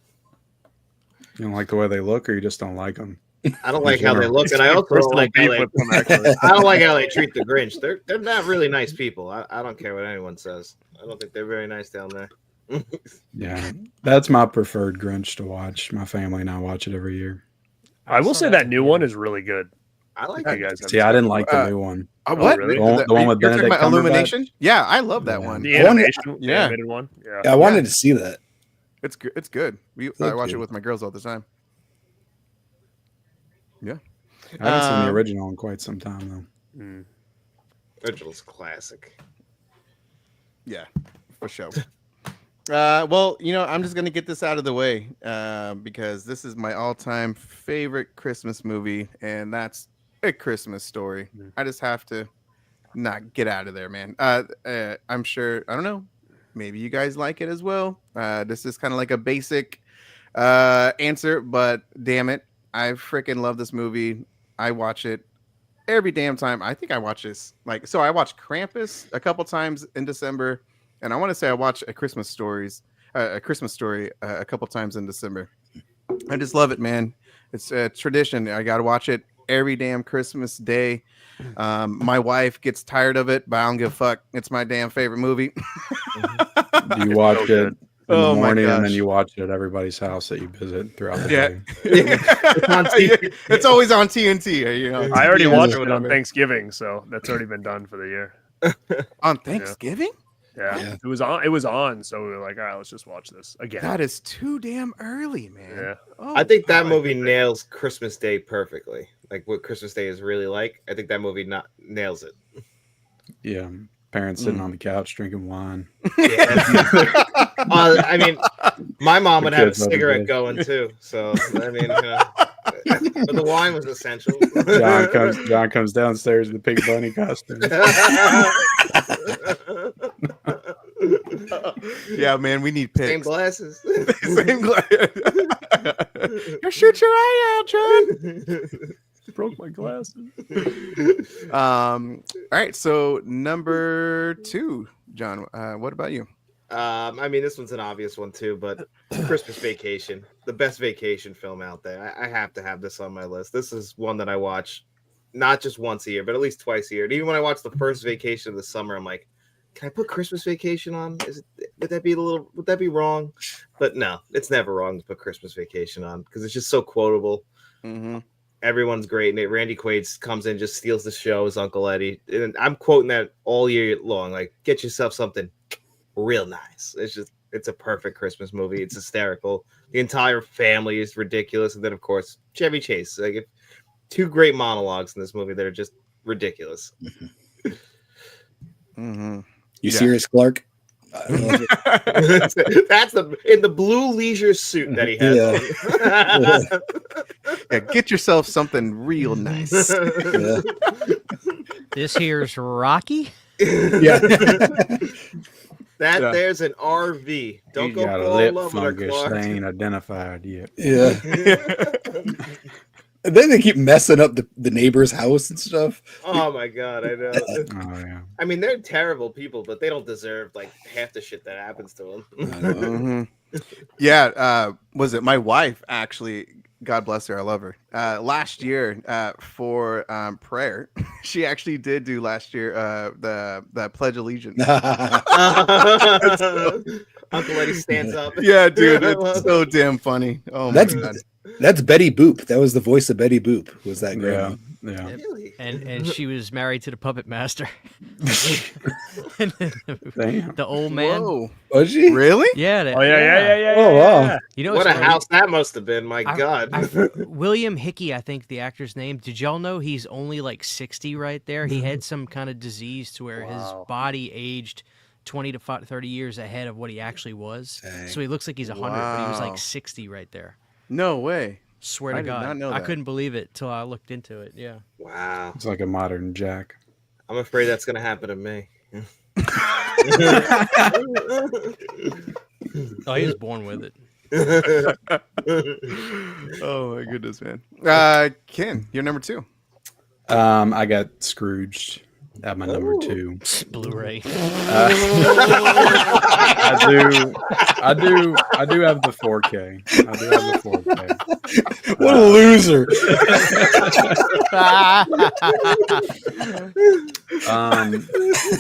You don't like the way they look, or you just don't like them? I don't like how they look, and I also Personal don't like how beef they, with them, actually. I don't like how they treat the Grinch. They're not really nice people. I don't care what anyone says. I don't think they're very nice down there. Yeah, that's my preferred Grinch to watch. My family and I watch it every year. I will say that new one is really good. I like You it. guys have See, I didn't like the new one. What? really? The one with You're talking Benedict about Cumberbatch? Illumination? Yeah, I love that Yeah. one. the I wanted- animation, the yeah. animated one. Yeah. I wanted to see that. It's good. It's good. I Thank watch you. it with my girls all the time. Yeah. I haven't seen the Um, original in quite some time though. Mm. Original's classic. Yeah, for sure. Well, I'm just gonna get this out of the way because this is my all-time favorite Christmas movie, and that's A Christmas Story. Mm. I just have to not get out of there, man. I'm sure. I don't know. Maybe you guys like it as well. This is kind of like a basic answer, but damn it, I freaking love this movie. I watch it every damn time. I think I watch this I watched Krampus a couple times in December, and I want to say I watched a Christmas Story a couple times in December. I just love it, man. It's a tradition. I got to watch it every damn Christmas day. My wife gets tired of it, but I don't give a fuck. It's my damn favorite movie. You watch it in Oh the my morning, and gosh. then you watch it at everybody's house that you visit throughout the Yeah. day. It's always on TNT. I already TNT watched or it on whatever. Thanksgiving, so that's already been done for the year. On Thanksgiving? Yeah, Yeah. it was on. It was on, so we were like, all right, let's just watch this again. That is too damn early, man. Yeah. Oh, I think that my movie goodness. nails Christmas Day perfectly. Like what Christmas Day is really like. I think that movie nails it. Yeah, parents sitting on the couch drinking wine. I mean, my mom would The have a kids love the cigarette day. going too. So I mean, but the wine was essential. John comes downstairs in the pink bunny costume. Yeah, man, we need Same pics. glasses. Same glass. You shoot your eye out, John. Broke my glasses. All right, so number 2, John. What about you? I mean, this one's an obvious one too, but Christmas Vacation, the best vacation film out there. I have to have this on my list. This is one that I watch not just once a year, but at least twice a year. And even when I watch the first Vacation of the summer, I'm like, can I put Christmas Vacation on? Would that be wrong? But no, it's never wrong to put Christmas Vacation on because it's just so quotable. Mm-hmm. Everyone's great. And Randy Quaid comes in, just steals the show as Uncle Eddie. And I'm quoting that all year long. Like, get yourself something real nice. It's a perfect Christmas movie. It's hysterical. The entire family is ridiculous. And then, of course, Chevy Chase. Like, 2 great monologues in this movie that are just ridiculous. Mm-hmm. You Yeah. serious, Clark? I don't know if That's in the blue leisure suit that he has. Yeah. Yeah, get yourself something real nice. Yeah. This here's Rocky. Yeah. That Yeah. there's an RV. Don't He's go got a fall in lip love with her, fungus. Clark. They ain't identified yet. Yeah. And then they keep messing up the neighbor's house and stuff. Oh my god, I know. Oh yeah. I mean, they're terrible people, but they don't deserve like half the shit that happens to them. I know. Mm-hmm. Yeah, was it my wife actually? God bless her, I love her. Last year, for prayer, she actually did do last year the Pledge Allegiance. Uncle Eddie stands up. Yeah, dude, it's so damn funny. Oh my god. That's Betty Boop. That was the voice of Betty Boop. Was that grandma? Yeah. Yep. Really? And she was married to the puppet master. Damn. The old man. Whoa, Was she? really? Yeah. Oh yeah. Oh, wow. yeah. You know What what's a funny? house that must have been. My I- god. William Hickey, I think the actor's name. Did y'all know he's only like 60 right there? He had some kind of disease to where his Wow. body aged 20 to 30 years ahead of what he actually was. Dang. So he looks like he's 100, but he was Wow. like 60 right there. No way. Swear I to did God. not know I that. couldn't believe it till I looked into it. Yeah. Wow. It's like a modern Jack. I'm afraid that's gonna happen to me. Oh, he was born with it. Oh my goodness, man. Ken, you're number 2. I got Scrooged at my number 2. Blu-ray. I do have the 4K. I do have the 4K. What a loser.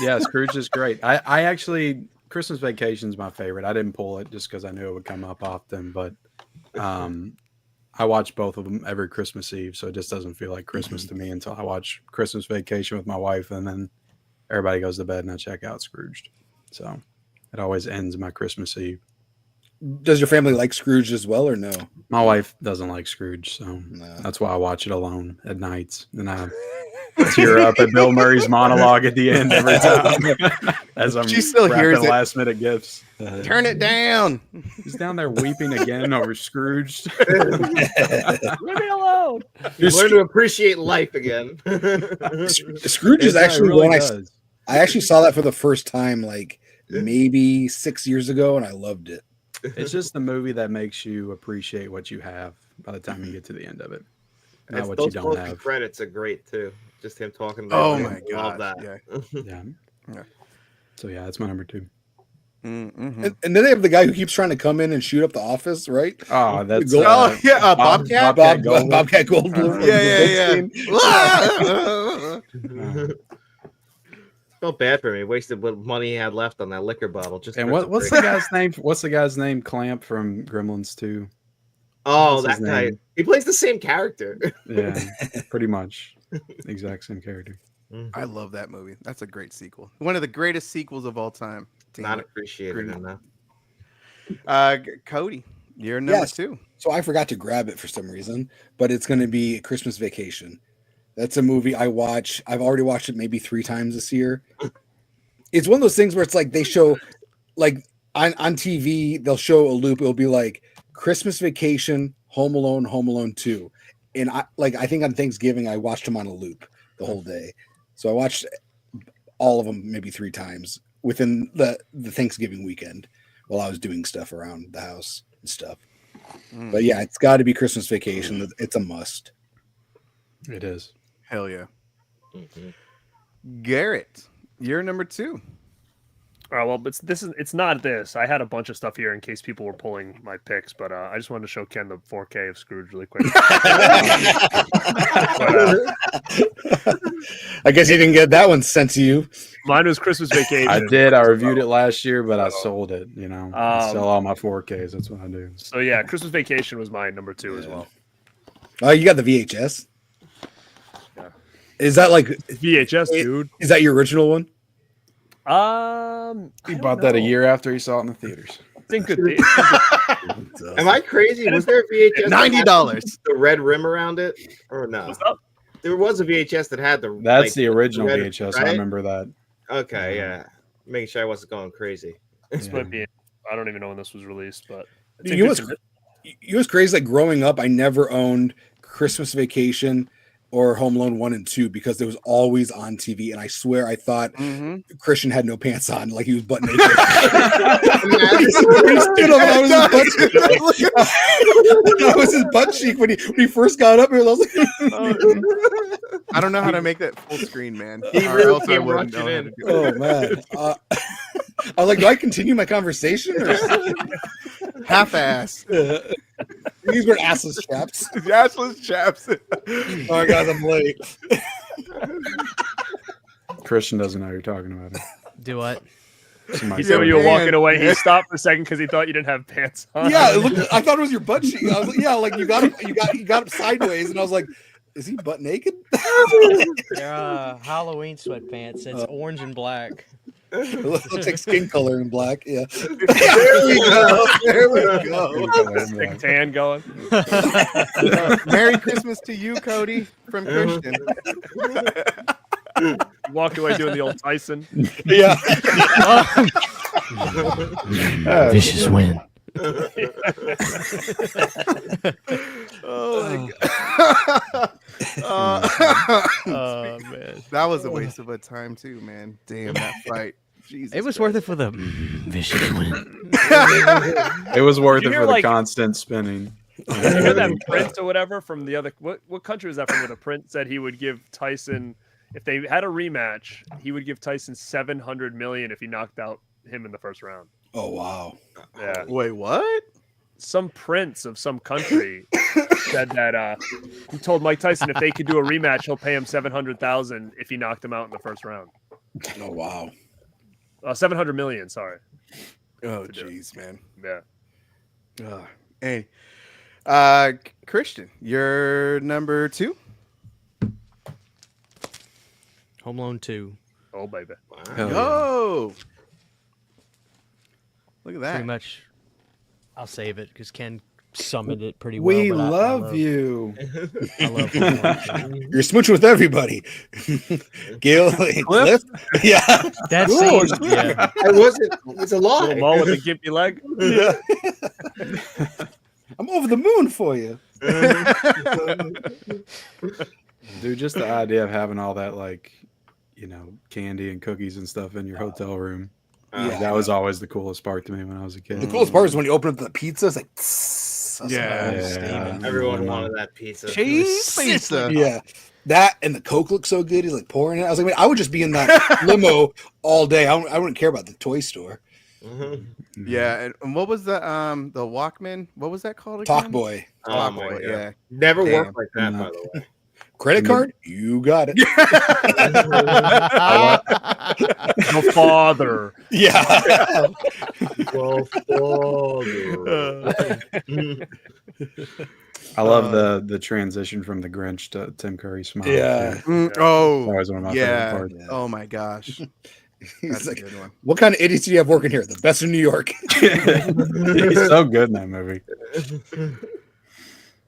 Yeah, Scrooge is great. I actually Christmas Vacation's my favorite. I didn't pull it just because I knew it would come up often, but I watch both of them every Christmas Eve, so it just doesn't feel like Christmas to me until I watch Christmas Vacation with my wife, and then everybody goes to bed and I check out Scrooged. So it always ends my Christmas Eve. Does your family like Scrooge as well or no? My wife doesn't like Scrooge, so No. that's why I watch it alone at nights. And tear up at Bill Murray's monologue at the end every time. As I'm She still hears wrapping it. last minute gifts. Turn it down. He's down there weeping again over Scrooge. Leave me alone. Learn to appreciate life again. Scrooge is It actually really one does. I actually saw that for the first time like maybe 6 years ago, and I loved it. It's just the movie that makes you appreciate what you have by the time you get to the end of it. Not what you Those don't closing have. credits are great too. Just him talking about. Oh it. my Love god. that. Yeah. Yeah. Yeah. So yeah, that's my number 2. Mm-hmm. And then they have the guy who keeps trying to come in and shoot up the office, right? Oh, that's Oh yeah, Bobcat. Bobcat Goldblum. from Yeah. the Yeah. Felt bad for me. Wasted what money he had left on that liquor bottle. Just And for what's some the drink. guy's name? What's the guy's name? Clamp from Gremlins 2. Oh, what's that his guy. name? He plays the same character. Yeah, pretty much. Exact same character. I love that movie. That's a great sequel. One of the greatest sequels of all time. Damn Not it. appreciated Great. enough. Cody, you're number Yes. 2. So I forgot to grab it for some reason, but it's going to be Christmas Vacation. That's a movie I watch. I've already watched it maybe 3 times this year. It's one of those things where it's like they show, like on TV, they'll show a loop. It'll be like Christmas Vacation, Home Alone 2. And I think on Thanksgiving, I watched them on a loop the whole day. So I watched all of them maybe 3 times within the Thanksgiving weekend while I was doing stuff around the house and stuff. But yeah, it's got to be Christmas Vacation. It's a must. It is. Hell yeah. Mhm. Garrett, you're number 2. All right, well, it's not this. I had a bunch of stuff here in case people were pulling my picks, but I just wanted to show Ken the 4K of Scrooge really quick. I guess you didn't get that one sent to you. Mine was Christmas Vacation. I did. I reviewed it last year, but I sold it. You know, I Um, sell all my 4Ks. That's what I do. So yeah, Christmas Vacation was my number 2 as well. Oh, you got the VHS? Yeah. Is that like, VHS, dude. is that your original one? He bought that a year after he saw it in the theaters. I think it, Am I crazy? Was there a VHS that had $90. the red rim around it, or no? What's up? There was a VHS that had the. That's like, the original red, VHS. I right? remember that. Okay, yeah. Making sure I wasn't going crazy. This Yeah. might be. I don't even know when this was released, but it's You know what's crazy? Like growing up, I never owned Christmas Vacation or Home Alone 1 and 2 because it was always on TV. And I swear I thought Christian had no pants on, like he was butt naked. He stood up and that was his butt cheek when he first got up here. I was like, I don't know how to make that full screen, man. He Or really else I came wouldn't rushing know how in. to do oh it. man. I was like, do I continue my conversation? Or? Half-ass. These were assless chaps. Assless chaps. Oh my god, I'm late. Christian doesn't know who you're talking about. Do what? Somebody He said when said you were it. walking away, he stopped for a second because he thought you didn't have pants on. Yeah, I thought it was your butt cheek. I was like, yeah, like you got him sideways, and I was like, is he butt naked? They're Halloween sweatpants. It's orange and black. It looks like skin color in black. Yeah. There we go. There we go. Thick tan going. Merry Christmas to you, Cody, from Christian. He walked away doing the old Tyson. Yeah. Vicious win. Oh my god. Oh man, That was a waste of a time too, man. Damn that fight. Jesus it was Christ. worth it for the vicious win. It was worth Did it you for hear, the like- constant spinning. Did you hear that Prince or whatever from the other? What country was that from? Where the Prince said he would give Tyson, if they had a rematch, he would give Tyson $700 million if he knocked out him in the first round. Oh wow. Yeah. Wait, what? Some prince of some country said that he told Mike Tyson if they could do a rematch, he'll pay him $700,000 if he knocked him out in the first round. Oh wow. 700 million. Sorry. Oh To do it. jeez, man. Yeah. Hey, Christian, you're number 2. Home Alone 2. Oh baby. Hell yeah. Oh, look at Pretty that. much. I'll save it because Ken summoned it pretty well. We but I love you. I love Home Alone. You're smooching with everybody. Gil, Cliff. Yeah. That Ooh, scene, yeah. I wasn't. It's a lie. Little Mo with a gimpy leg. Yeah. I'm over the moon for you. Dude, just the idea of having all that, like, you know, candy and cookies and stuff in your hotel room. Yeah. That was always the coolest part to me when I was a kid. The coolest part is when you open up the pizza. It's like, tss, Yeah. Yeah. Everyone wanted that pizza. Cheese pizza. yeah. That and the Coke looked so good. He's like pouring it. I was like, man, I would just be in that limo all day. I wouldn't care about the toy store. Mhm. Yeah, and what was the Walkman? What was that called again? Talk boy. Oh Talk my Boy, God. yeah. Never Damn. worked like that, by the way. Credit card? You got it. The father. Yeah. Well, I love the transition from the Grinch to Tim Curry smile. Yeah. too. It's Oh, always one of my yeah. favorite parts. Oh my gosh. He's That's a like, good one. what kind of idiots do you have working here? The best in New York. He's so good in that movie.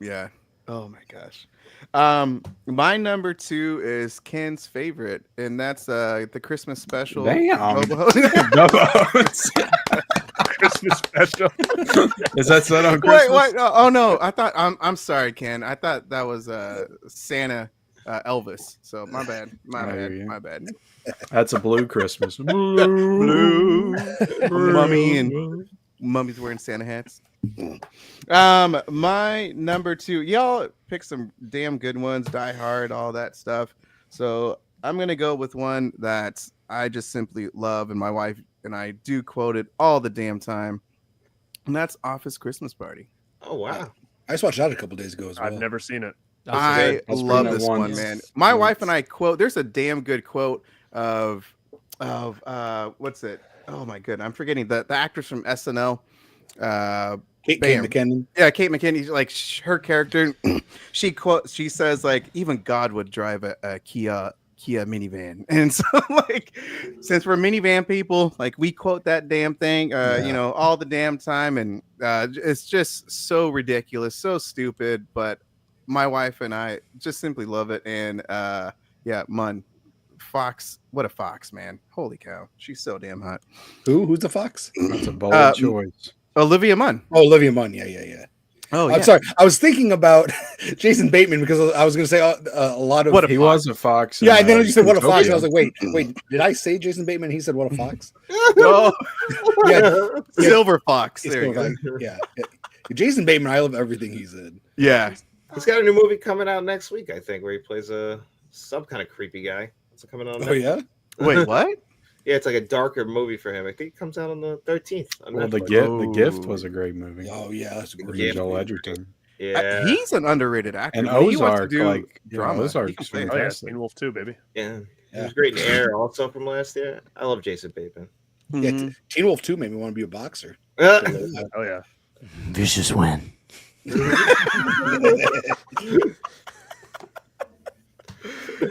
Yeah. Oh my gosh. My number 2 is Ken's favorite, and that's the Christmas special. Damn. Robo- Christmas special. Is that set on Christmas? wait. Oh no. I'm sorry, Ken. I thought that was Santa Elvis. So my bad. My bad. That's a blue Christmas. Blue. Mummy and Mummy's wearing Santa hats. My number 2, y'all pick some damn good ones, Die Hard, all that stuff. So I'm gonna go with one that I just simply love, and my wife and I do quote it all the damn time, and that's Office Christmas Party. Oh wow. I just watched that a couple days ago as well. I've never seen it. I Let's bring love that this one, once. man. My wife and I quote. There's a damn good quote of what's it? Oh my god, I'm forgetting the actress from SNL. Kate Bam. McKinnon. Yeah, Kate McKinney, like her character, she says like even God would drive a Kia minivan, and so like since we're minivan people, like we quote that damn thing, you know, all the damn time, and it's just so ridiculous, so stupid, but my wife and I just simply love it, and yeah, Fox, what a fox, man! Holy cow, she's so damn hot. Who's the fox? That's a bold choice. Olivia Munn. Oh, Olivia Munn. Yeah. Oh, I'm sorry. I was thinking about Jason Bateman because I was going to say a lot of. He was a fox. Yeah, in, and then you said what a fox. And I Zootopia. was like, wait, did I say Jason Bateman? He said what a fox. Oh, Yeah, Silver Fox. it's There you still go. like- yeah. Jason Bateman. I love everything he's in. Yeah. He's got a new movie coming out next week, I think, where he plays some kind of creepy guy. It's coming out. Oh next yeah. Wait, what? Yeah, it's like a darker movie for him. I think it comes out on the 13th. On Well, the Netflix. gift was a great movie. Oh yeah, that's a great. Yeah. Joel Edgerton. Yeah, He's an underrated actor. And man. He wants to Ozark, do like drama. Ozark's He can play- Oh yeah, fantastic. Teen Wolf 2, baby. yeah. He Yeah. was great in Air, also from last year. I love Jason Bateman. Yeah, Mhm. Teen Wolf 2 made me want to be a boxer. Oh yeah. Vicious win.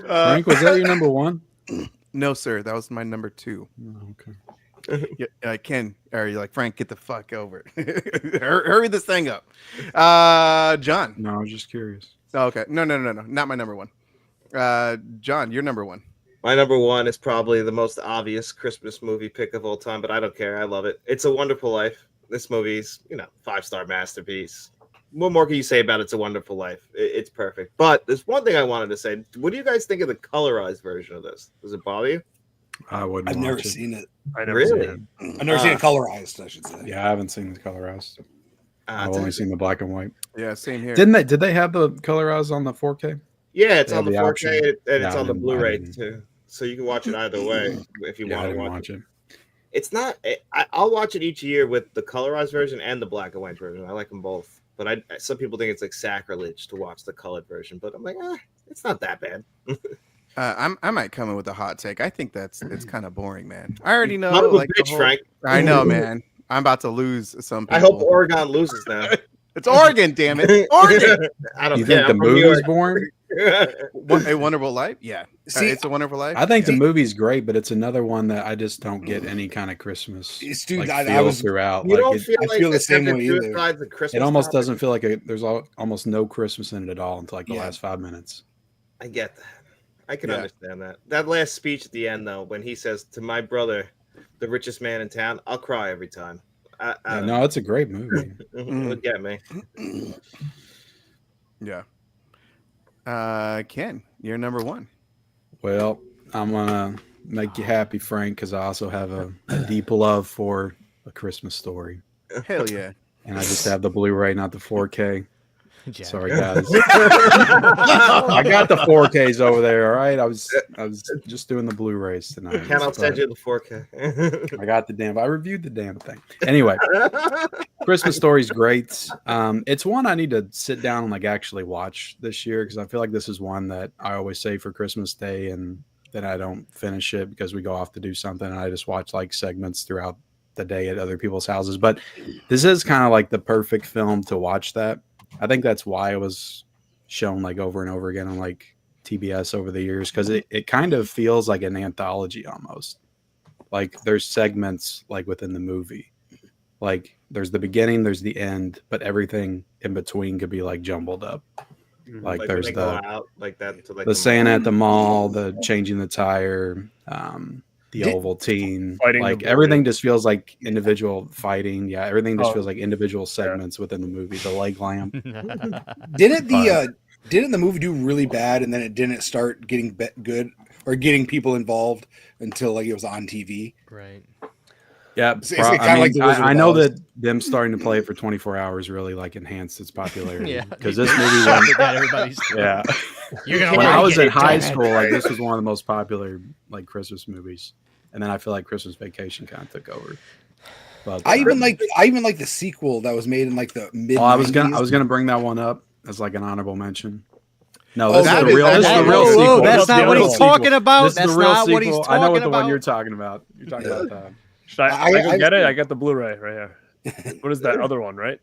Frank, was that your number one? No, sir. That was my number 2. Oh, okay. Yeah, Ken, or you're like, Frank, get the fuck over it. Hurry this thing up. John. No, I was just curious. Oh, okay. No. Not my number 1. John, you're number 1. My number 1 is probably the most obvious Christmas movie pick of all time, but I don't care. I love it. It's a Wonderful Life. This movie's, 5-star masterpiece. What more can you say about It's a Wonderful Life? It's perfect. But there's one thing I wanted to say. What do you guys think of the colorized version of this? Does it bother you? I wouldn't. I've never watch it. seen it. I never seen Really? it. I've never seen it colorized. I should say. Yeah, I haven't seen the colorized. I've only seen the black and white. Yeah, same here. Did they have the colorized on the 4K? Yeah, it's They on the have the 4K option. and Yeah, it's I on the didn't- I Blu-ray didn't. too. So you can watch it either way if you Yeah, I want to didn't watch watch it. It's not. I'll watch it each year with the colorized version and the black and white version. I like them both. But some people think it's like sacrilege to watch the colored version. But I'm like, it's not that bad. I might come in with a hot take. I think it's kind of boring, man. I already know. Son of a like, the bitch, whole- Frank. I know, man. I'm about to lose some people. I hope Oregon loses now. It's Oregon, damn it. Oregon. I don't You care. think the I'm from New movie's York. boring? A Wonderful Life? Yeah. See, It's a Wonderful Life? I think the movie's great, but it's another one that I just don't get any kind of Christmas Dude, like, I feel was throughout. You Like don't it, feel I like feel the the same way either. Suicide's a Christmas it almost topic? doesn't feel like there's almost no Christmas in it at all until like the Yeah. last 5 minutes. I get that. I can Yeah. understand that. That last speech at the end, though, when he says to my brother, the richest man in town, I'll cry every time. I Yeah, don't no, it's a great movie. know. It'll get me. Yeah. Ken, you're number one. Well, I'm gonna make you happy, Frank, because I also have a deep love for A Christmas Story, Hell yeah. and I just have the Blu-ray, not the 4K. Jack. Sorry, guys. I got the 4Ks over there. All right, I was just doing the Blu-rays tonight. Ken, I'll send but you the 4K. I got the damn. I reviewed the damn thing. Anyway, Christmas Story's great. It's one I need to sit down and like actually watch this year because I feel like this is one that I always save for Christmas Day and then I don't finish it because we go off to do something and I just watch like segments throughout the day at other people's houses. But this is kind of like the perfect film to watch that. I think that's why it was shown like over and over again on like TBS over the years because it kind of feels like an anthology almost. Like there's segments like within the movie. Like there's the beginning, there's the end, but everything in between could be like jumbled up. Like when there's they go the out like that to like the Santa at the mall, the changing the tire, the Ovaltine, Fighting like the everything just feels like individual fighting. Yeah, everything just Oh. feels like individual segments within the movie. The leg lamp. didn't the movie do really bad and then it didn't start getting good or getting people involved until like it was on TV? Right. Yeah, It's kinda like The Wizard I of know Oz. that them starting to play it for 24 hours really like enhanced its popularity. Yeah. because this movie went. Got everybody's. Yeah, You're gonna when like I was it, in high damn it. school, like this was one of the most popular like Christmas movies, and then I feel like Christmas Vacation kind of took over. But I even like the sequel that was made in like the mid. I was gonna bring that one up as like an honorable mention. No, Oh, this is that the is- real. that This is is- the whoa, real whoa, sequel. that's This is not the what real he's sequel. talking about. This is That's the real not what he's sequel. I know talking what the one about. you're talking about. You're talking about that. Should I I- go I- get it? I got the Blu-ray right here. What is that other one, right?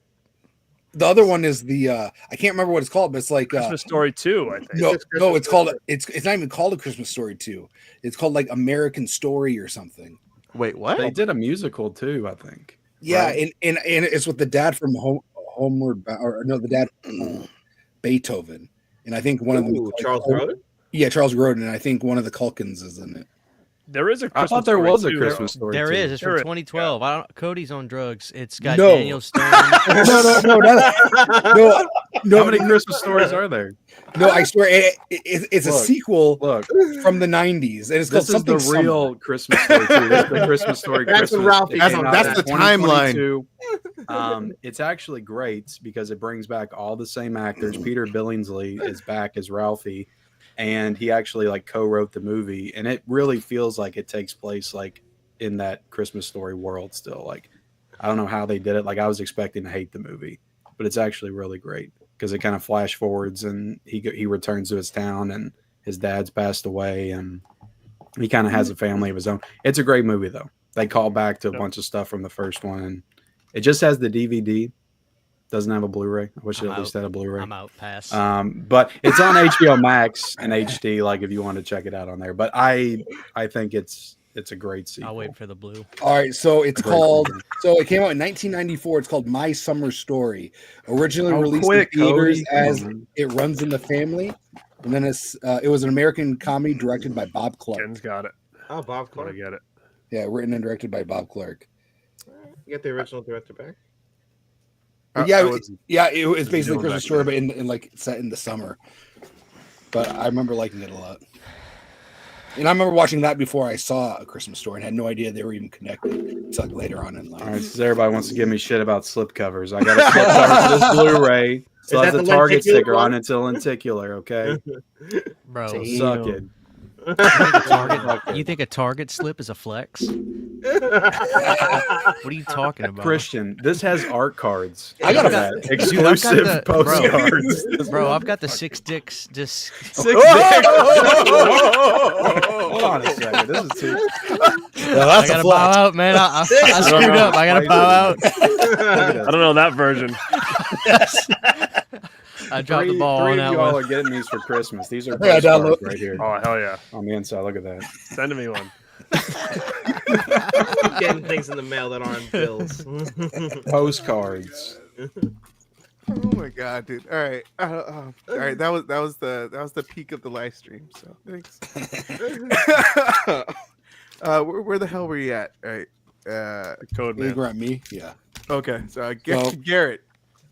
The other one is the I can't remember what it's called, but it's like Christmas Story 2, I think. no, it's called it's not even called A Christmas Story 2. It's called like American Story or something. Wait, what? They did a musical too, I think. Yeah, Right. and it's with the dad from Homeward Bound, or no, the dad from Beethoven, and I think one of them. Ooh, Charles Grodin? Yeah, Charles Grodin, and I think one of the Culkins is in it. There is a I Christmas thought there Story was a 2. Christmas Story. There too. is. It's There from is, 2012. I don't, Cody's on drugs. It's got No. Daniel Stone. How many Christmas stories are there? No, I swear it's a Look, sequel Look, from the '90s, and it's called this is the something. real Christmas story too. This is the Christmas story. That's Christmas. what Ralphie It came came up out with. in That's the timeline. 2022. It's actually great because it brings back all the same actors. Peter Billingsley is back as Ralphie, and he actually like co-wrote the movie, and it really feels like it takes place like in that Christmas story world still. Like I don't know how they did it. Like I was expecting to hate the movie, but it's actually really great because it kind of flash forwards and he returns to his town and his dad's passed away and he kind of has a family of his own. It's a great movie though. They call back to a bunch of stuff from the first one and it just has the DVD. Doesn't have a Blu-ray. I wish it I'm at least out. had a Blu-ray. I'm out. Pass. But it's on HBO Max and HD, like if you want to check it out on there. But I think it's a great sequel. I'll wait for the blue. All right, so it's Great called. movie. So it came out in 1994. It's called My Summer Story. Originally Oh, released quick, in theaters Cody. Come as on. It Runs in the Family, and then it was an American comedy directed by Bob Clark. Ken's got it. Oh, Bob I Clark. get it. Yeah, written and directed by Bob Clark. You get the original director back? But I yeah, was- it was he basically doing Christmas back Story, then? but in like set in the summer. But I remember liking it a lot. And I remember watching that before I saw A Christmas Story and had no idea they were even connected until like later on in life. All right, so everybody wants to give me shit about slipcovers. I got a slipcover for this Bluray. Still Is has that a the Target lenticular sticker on one? it until lenticular, okay? Bro, So you suck it. think a Target slip is a flex? What are you talking about? Christian, this has art cards. I got a- that Dude, I've got exclusive the- postcards. Bro, I've got the six dicks disc. Hold on a second. This is too. I gotta bow out, man. I screwed up. I gotta bow out. Look at I don't know that version. I dropped the ball Three on of that y'all one. are getting these for Christmas. These are Yeah, postcards right here Oh hell yeah! on the inside. Look at that. Send me one. Getting things in the mail that aren't bills. Postcards. Oh my god, dude! All right, all right. That was the peak of the live stream. So thanks. Where the hell were you at? All right. Code You man. grab me? Yeah. Okay. So Well- Garrett.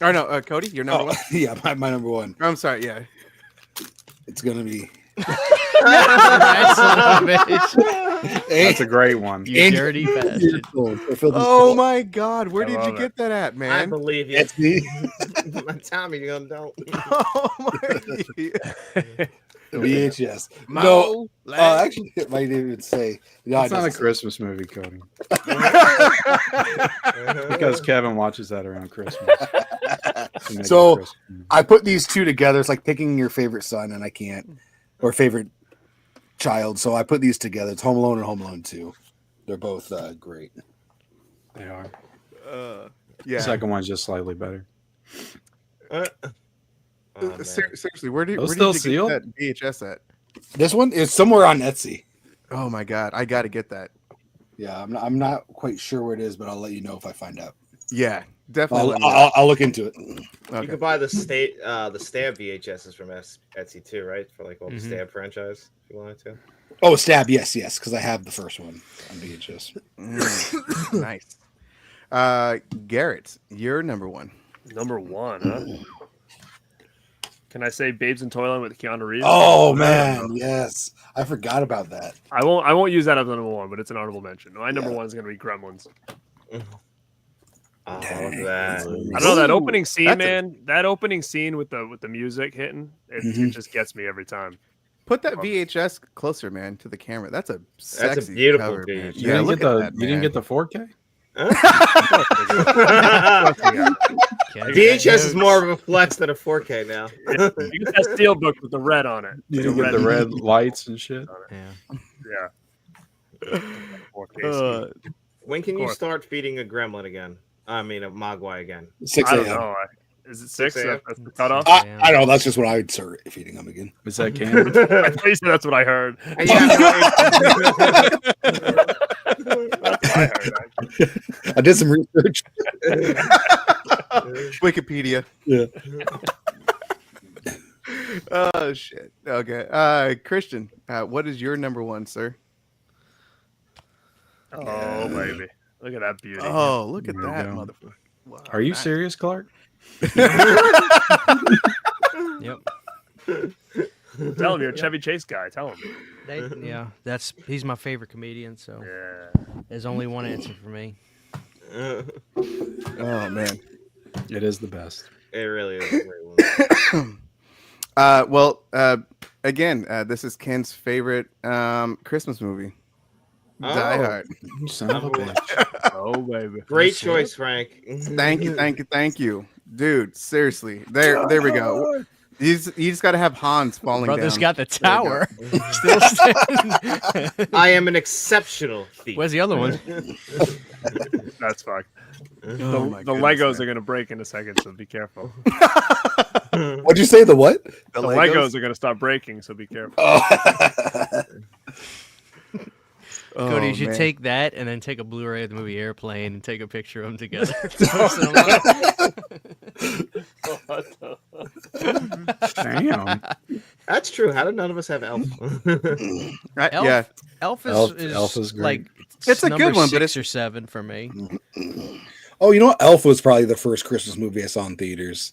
Or no, Cody. You're number Oh, one. yeah, my number one. I'm sorry. Yeah. It's gonna be Right, son of a bitch. That's a great one. You dirty bastard. Oh my god, where I did you love get that at, I man? believe you. It's me. Tommy, you don't. Oh my. VHS. Mo, No, Lang. actually, it might even say. No, It's it not a doesn't. Christmas movie, Cody. Because Kevin watches that around Christmas. To make it So, a Christmas movie. I put these two together. It's like picking your favorite son, and I can't, or favorite child. So I put these together. It's Home Alone and Home Alone 2. They're both great. They are. Yeah. The second one's just slightly better. Oh, man. Seriously, where did Those you still get sealed? that VHS at? This one is somewhere on Etsy. Oh my god, I got to get that. Yeah, I'm not quite sure where it is, but I'll let you know if I find out. Yeah, definitely. I'll, let me know. I'll look into it. You Okay. could buy the Stab VHSs from Etsy too, right? For like all the Mhm. Stab franchise, if you wanted to. Oh, Stab, yes, because I have the first one on VHS. Nice. Garrett, you're number one. Number one, huh? Can I say Babes in Toyland with Keanu Reeves? Oh man, yes, I forgot about that. I won't use that as number one, but it's an honorable mention. My number one is gonna be Gremlins. Oh, look Dang. at that. I don't know that Ooh, opening scene, that's man. That opening scene with the music hitting, it Mhm. just gets me every time. Put that VHS closer, man, to the camera. That's a sexy beautiful cover, man. VHS. You Yeah, didn't look get the at that, you didn't man. get the 4K? VHS is more of a flex than a 4K now. You get that steelbook with the red on it. You didn't get the red lights and shit? Yeah. Yeah. 4K. When can you course. start feeding a gremlin again? I mean, a mogwai again. 6 I don't a.m. know. Is it 6? 6 a.m.? That's the cutoff? I know that's just what I would start feeding them again. Is that canon? I thought you said that's what I heard. And yeah, That's what I heard. I did some research. Wikipedia. Yeah. Oh shit. Okay. Christian, what is your number one, sir? Oh, baby. Look at that beauty. Oh, look at There we that go. motherfucker. Wow, Are you nice. serious, Clark? Yep. Tell him you're a Chevy Chase guy. Tell him. Yeah. He's my favorite comedian, so Yeah. there's only one answer for me. Oh man. It is the best. it really is a great one. Again, this is Ken's favorite Christmas movie. Oh. Die Hard. You son of a Number one. bitch. Oh, baby. Great That's it. choice, Frank. Thank you, dude. Seriously, there we go. You just got to have Hans falling Brother's down. got the There you go. tower. Still standing. I am an exceptional thief. Where's the other one? That's fucked. Oh, my The goodness, Legos man. are going to break in a second, so be careful. What'd you say? The what? The The Legos are going to start breaking, so be careful. Oh. Cody, you should man. take that and then take a Blu-ray of the movie Airplane and take a picture of them together. Damn. That's true. How did none of us have elf? Right, Elf? yeah. Elf Elf is great. like It's a number good one, but 6 or 7 for me. Oh, you know what? Elf was probably the first Christmas movie I saw in theaters.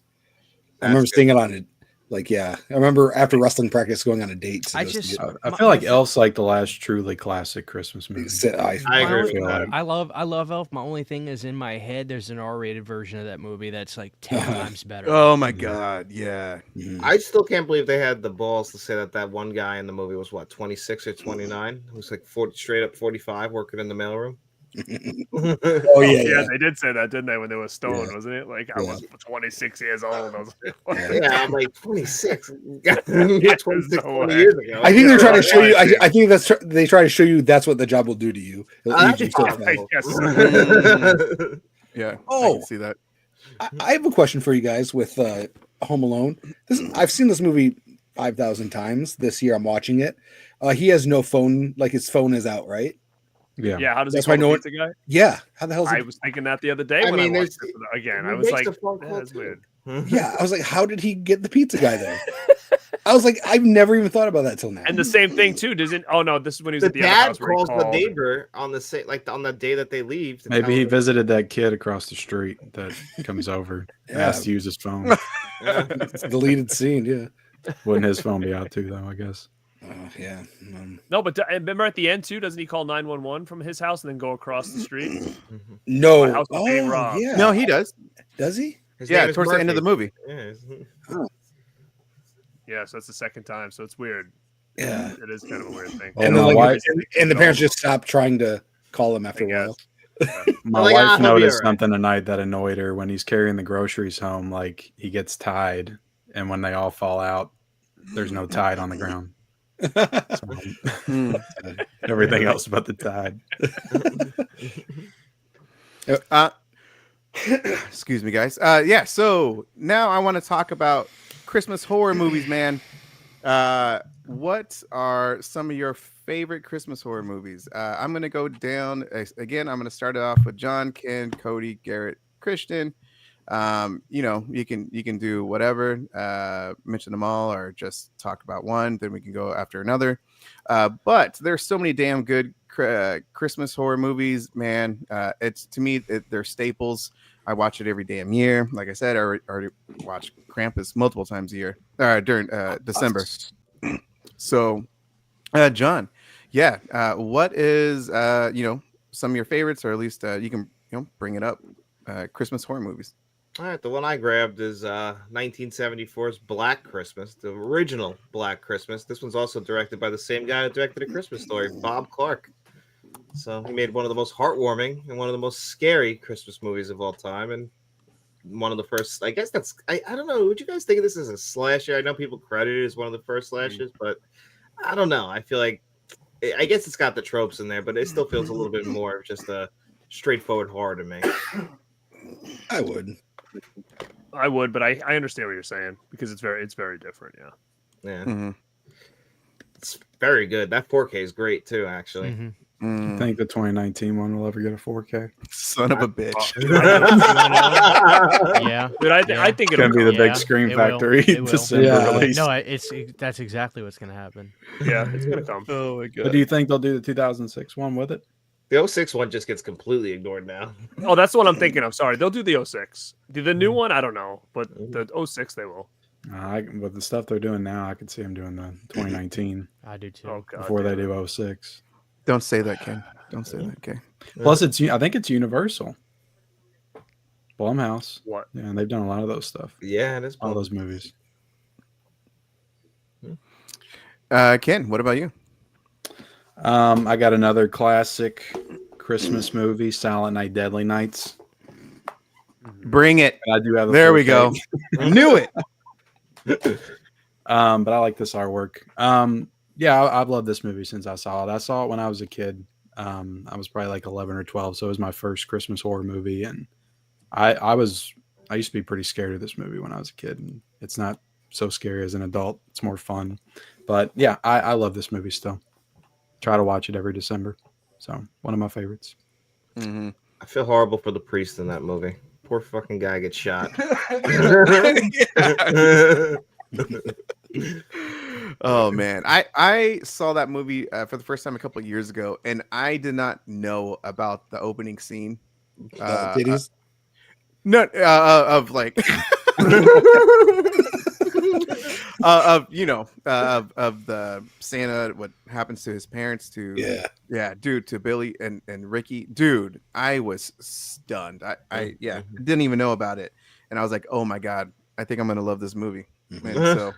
I remember seeing it on it. Like, yeah, I remember after wrestling practice going on a date. To I go just- see it. I feel like Elf's like the last truly classic Christmas movie. I agree with feel that. like. I love Elf. My only thing is in my head there's an R-rated version of that movie that's like 10 times better. Oh my god, yeah. Mhm. I still can't believe they had the balls to say that one guy in the movie was what, 26 or 29? He was like 40, straight up 45 working in the mailroom. Oh yeah, Yeah, yeah. they did say that, didn't they, when they were stoned, Yeah. wasn't it? Like, I Yeah. was 26 years old. I was like, what? Yeah, I'm like 26. You're 26 No 20 way. years ago. I think they're trying to show you. Yeah. I think they try to show you that's what the job will do to you. It'll Oh, age you that's so fine. fast. Yes. Yeah. I Oh. can see that. I have a question for you guys with Home Alone. I've seen this movie 5,000 times. This year I'm watching it. He has no phone, like his phone is out, right? Yeah. Yeah, how does That's he why call no the one- pizza guy? Yeah. How the hell is I it? was thinking that the other day I when mean, I watched there's- it again. He I was makes like, the phone "Yeah, call that's too." weird. Yeah, I was like, how did he get the pizza guy there? I was like, I've never even thought about that till now. And the same thing too, doesn't? Oh no, this is when he was The at the other dad house where he calls the called. neighbor on the on the day that they leave. to Maybe tell he him- visited that kid across the street that comes over, Yeah. asked to use his phone. Yeah. It's a deleted scene, yeah. Wouldn't his phone be out too, though? I guess. Oh, yeah. No, but remember at the end too, doesn't he call 911 from his house and then go across the street? Mhm. No. My house is being robbed. yeah. No, he does. Does he? His Yeah, name is towards the end of the Murphy. movie. Yeah. Yeah, so that's the second time. So it's weird. Yeah. It is kind of a weird thing. Oh, And my then, like, wife- and the parents just stopped trying to call him after I a while. My Like, wife he'll be noticed all right. something tonight that annoyed her when he's carrying the groceries home. Like he gets tied, and when they all fall out, there's no tide on the ground. So, Hmm. everything else but the tide. Excuse me, guys. Yeah, so now I want to talk about Christmas horror movies, man. What are some of your favorite Christmas horror movies? I'm going to go down again. I'm going to start it off with John, Ken, Cody, Garrett, Christian. You can do whatever, mention them all or just talk about one, then we can go after another. But there's so many damn good Christmas horror movies, man. It's to me, they're staples. I watch it every damn year. Like I said, I already watch Krampus multiple times a year during December. So, John, yeah, what is some of your favorites, or at least you can bring it up, Christmas horror movies? All right, the one I grabbed is 1974's Black Christmas, the original Black Christmas. This one's also directed by the same guy who directed A Christmas Story, Bob Clark. So he made one of the most heartwarming and one of the most scary Christmas movies of all time, and one of the first. I guess that's I don't know. Would you guys think of this as a slasher? I know people credit it as one of the first slashers, but I don't know. I feel like I guess it's got the tropes in there, but it still feels a little bit more of just a straightforward horror to me. I would. I would, but I understand what you're saying because it's very different. Yeah. Yeah, Mm-hmm. it's very good. That 4K is great too, actually. Mhm. I think the 2019 one will ever get a 4K. Son of a bitch. Yeah. Dude, I think It's gonna be the Yeah, big Scream it will. Factory It will. December Yeah. release. No, that's exactly what's gonna happen. Yeah, it's gonna come. Oh my god. But do you think they'll do the 2006 one with it? The 06 one just gets completely ignored now. Oh, that's what I'm thinking. I'm sorry. They'll do the 06. Do the new one? I don't know, but the 06 they will. With the stuff they're doing now, I could see them doing the 2019 I do too. Oh god. before they damn it. do 06. Don't say that, Ken. Don't say that, Ken. Plus, I think it's Universal, Blumhouse. What? Yeah, and they've done a lot of those stuff, Yeah, it is. all those movies. Ken, what about you? I got another classic Christmas movie, Silent Night, Deadly Nights. Bring it. And I do have. There we go. Knew it. But I like this artwork. Yeah, I've loved this movie since I saw it. I saw it when I was a kid. I was probably like 11 or 12, so it was my first Christmas horror movie, and I used to be pretty scared of this movie when I was a kid, and it's not so scary as an adult. It's more fun. But yeah, I love this movie still. Try to watch it every December. So one of my favorites. Mm-hmm. I feel horrible for the priest in that movie. Poor fucking guy gets shot. Oh man, I saw that movie for the first time a couple of years ago, and I did not know about the opening scene. Titties. No, of like of the Santa, what happens to his parents, to dude, to Billy and Ricky, dude. I was stunned. I didn't even know about it, and I was like, oh my god, I think I'm gonna love this movie. And so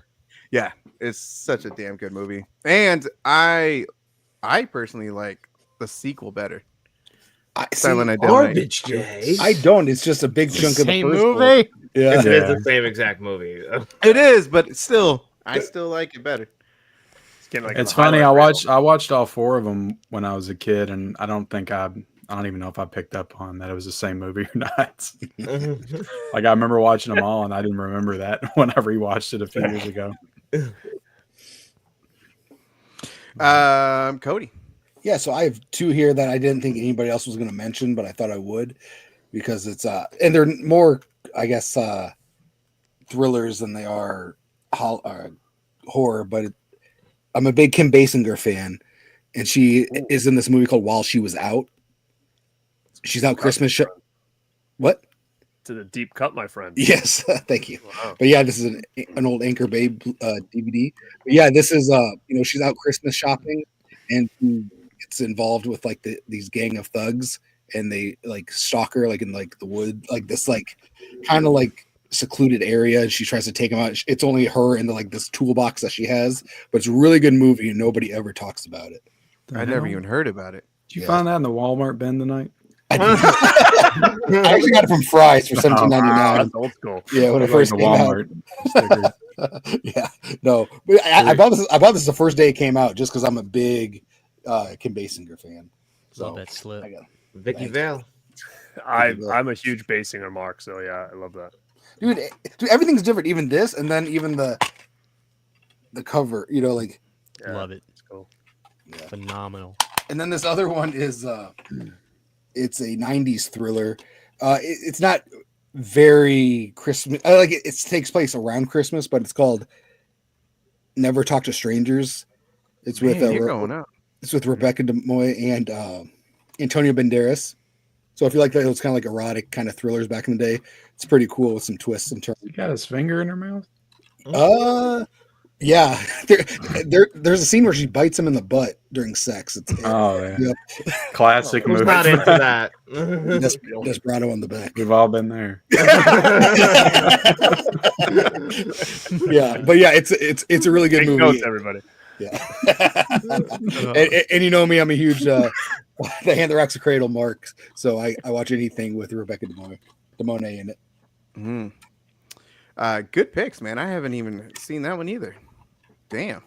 yeah, it's such a damn good movie, and I personally like the sequel better. Silent Night, Deadly Night. Garbage Day. I don't. It's just a big chunk of the Same first one. movie. Yeah. It is the same exact movie. It is, but still, I still like it better. It's getting like It's a funny. highlight reel. I watched all four of them when I was a kid, and I don't think I I don't even know if I picked up on that it was the same movie or not. Like I remember watching them all, and I didn't remember that when I rewatched it a few years ago. Cody. Yeah, so I have two here that I didn't think anybody else was going to mention, but I thought I would because it's and they're more, I guess, thrillers than they are horror. But I'm a big Kim Basinger fan, and she is in this movie called While She Was Out. She's out Christmas show. What? To the deep cut, my friend. Yes, thank you. Wow. But yeah, this is an old Anchor Babe DVD. But yeah, this is she's out Christmas shopping, and she gets involved with like these gang of thugs, and they like stalk her like in like the wood, like this like kind of like secluded area, and she tries to take them out. It's only her and like this toolbox that she has, but it's a really good movie, and nobody ever talks about it. I never even heard about it. Did you find that in the Walmart bin tonight? I actually got it from Fry's for $17.99. That's old school. Yeah, when it Like first the came Walmart stickers. out. Yeah, no, but I bought this. I bought this the first day it came out, just because I'm a big Kim Basinger fan. So Love that slip. I got Vicky Thanks. Vale. I'm a huge Basinger mark, so yeah, I love that. dude, everything's different. Even this, and then even the cover. You know, like Yeah, Love it. it's cool. yeah. Phenomenal. And then this other one is it's a 90s thriller. It's not very Christmas. Like it takes place around Christmas, but it's called Never Talk to Strangers. It's with Man, you're going up. it's with Rebecca De Moy and Antonio Banderas. So if you like those kind of like erotic kind of thrillers back in the day, it's pretty cool with some twists and turns. She got his finger in her mouth. Yeah, there's a scene where she bites him in the butt during sex. It's Oh yeah, Yep. classic Who's movie. not into that? Desperado on the back. We've all been there. Yeah, but yeah, it's a really good Take movie. notes, everybody. Yeah, and you know me, I'm a huge The Hand That Rocks the Cradle mark. So I watch anything with Rebecca De Monet in it. Mm. Good picks, man. I haven't even seen that one either. Damn.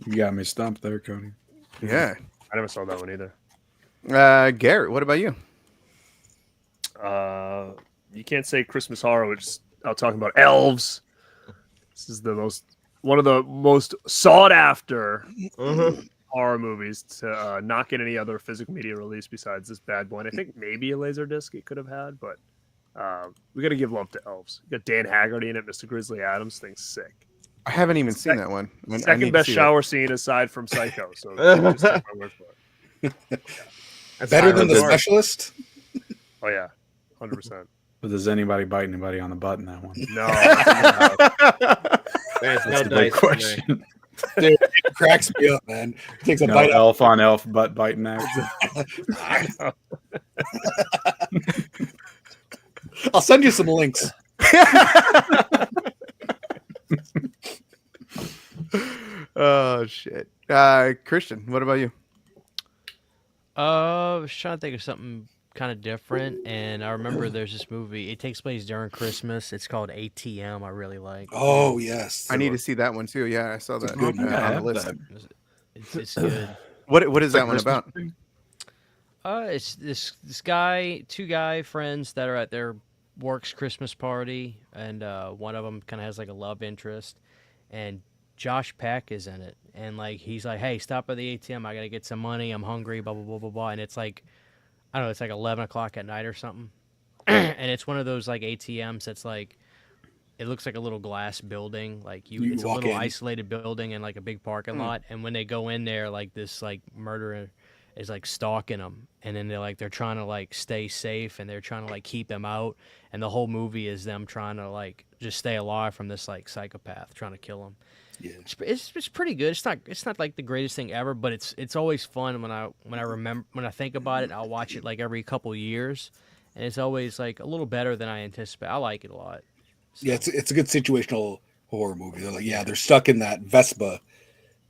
You got me stumped there, Cody. Yeah. I never saw that one either. Garrett, what about you? You can't say Christmas horror without talking about elves. This is one of the most sought after horror movies to not get any other physical media release besides this bad one. I think maybe a laser disc it could have had, but we got to give love to elves. You got Dan Haggerty in it, Mr. Grizzly Adams. Thing's sick. I haven't even seen that one. I need Second to best see shower scene aside from Psycho. So just take my word for it. That's Better fine than with The it. Specialist. Oh yeah, 100%. But does anybody bite anybody on the butt in that one? No, There's no That's the big dice in there. question. Dude, it cracks me up, man. Takes a No bite out. elf on elf butt biting action. I'll send you some links. Oh shit. Christian, what about you? I was trying to think of something kind of different, and I remember there's this movie. It takes place during Christmas. It's called ATM. I really like. Oh yes, I need to see that one too. Yeah, I saw that good on movie. the list. It's good. What is that one about? It's this guy, two guy friends that are at their work's Christmas party, and one of them kind of has like a love interest, and Josh Peck is in it, and like he's like, "Hey, stop at the ATM. I gotta get some money. I'm hungry." Blah blah blah blah blah. And it's like, I don't know, it's like 11 o'clock at night or something, and it's one of those like ATMs that's like, it looks like a little glass building, like You it's a walk little in. isolated building in like a big parking lot, and when they go in there, like this like murderer is like stalking them, and then they're trying to like stay safe, and they're trying to like keep them out, and the whole movie is them trying to like just stay alive from this like psychopath trying to kill them. Yeah. It's pretty good. It's not like the greatest thing ever, but it's always fun when I think about it. I'll watch it like every couple years, and it's always like a little better than I anticipate. I like it a lot. Yeah, it's a good situational horror movie. They're like, yeah, they're stuck in that Vespa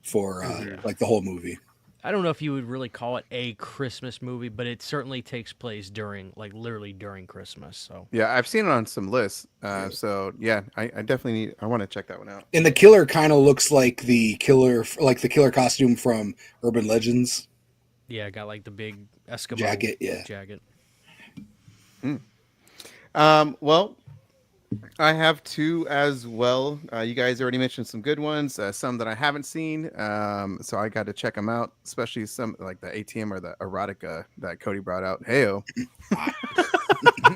for like the whole movie. I don't know if you would really call it a Christmas movie, but it certainly takes place literally during Christmas. So Yeah, I've seen it on some lists. So yeah, I definitely I want to check that one out. And the killer kind of looks like the killer costume from Urban Legends. Yeah, got like the big Eskimo Jacket, yeah. jacket. Well, I have two as well. You guys already mentioned some good ones, some that I haven't seen. So I got to check them out, especially some like the ATM or the erotica that Cody brought out. Heyo.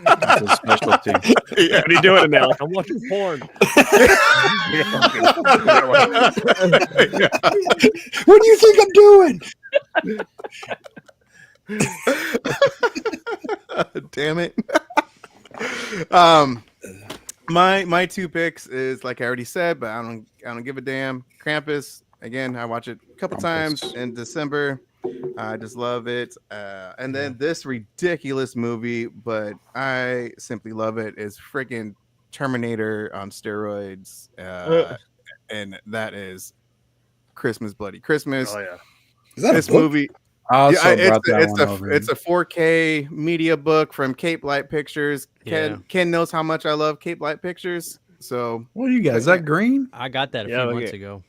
That's his specialty. What are you doing in there? Like, I'm watching porn. What do you think I'm doing? Damn it. My two picks is like I already said, but I don't give a damn. Krampus, again, I watch it a couple times in December. I just love it. And then this ridiculous movie, but I simply love it, is freaking Terminator on steroids. And that is Christmas Bloody Christmas. Oh yeah. Is that This a book? movie, I also yeah, brought that one over. it's a 4K media book from Cape Light Pictures. Yeah. Ken knows how much I love Cape Light Pictures. So What are you guys? Is that green? I got that a Yeah, few look months at- ago.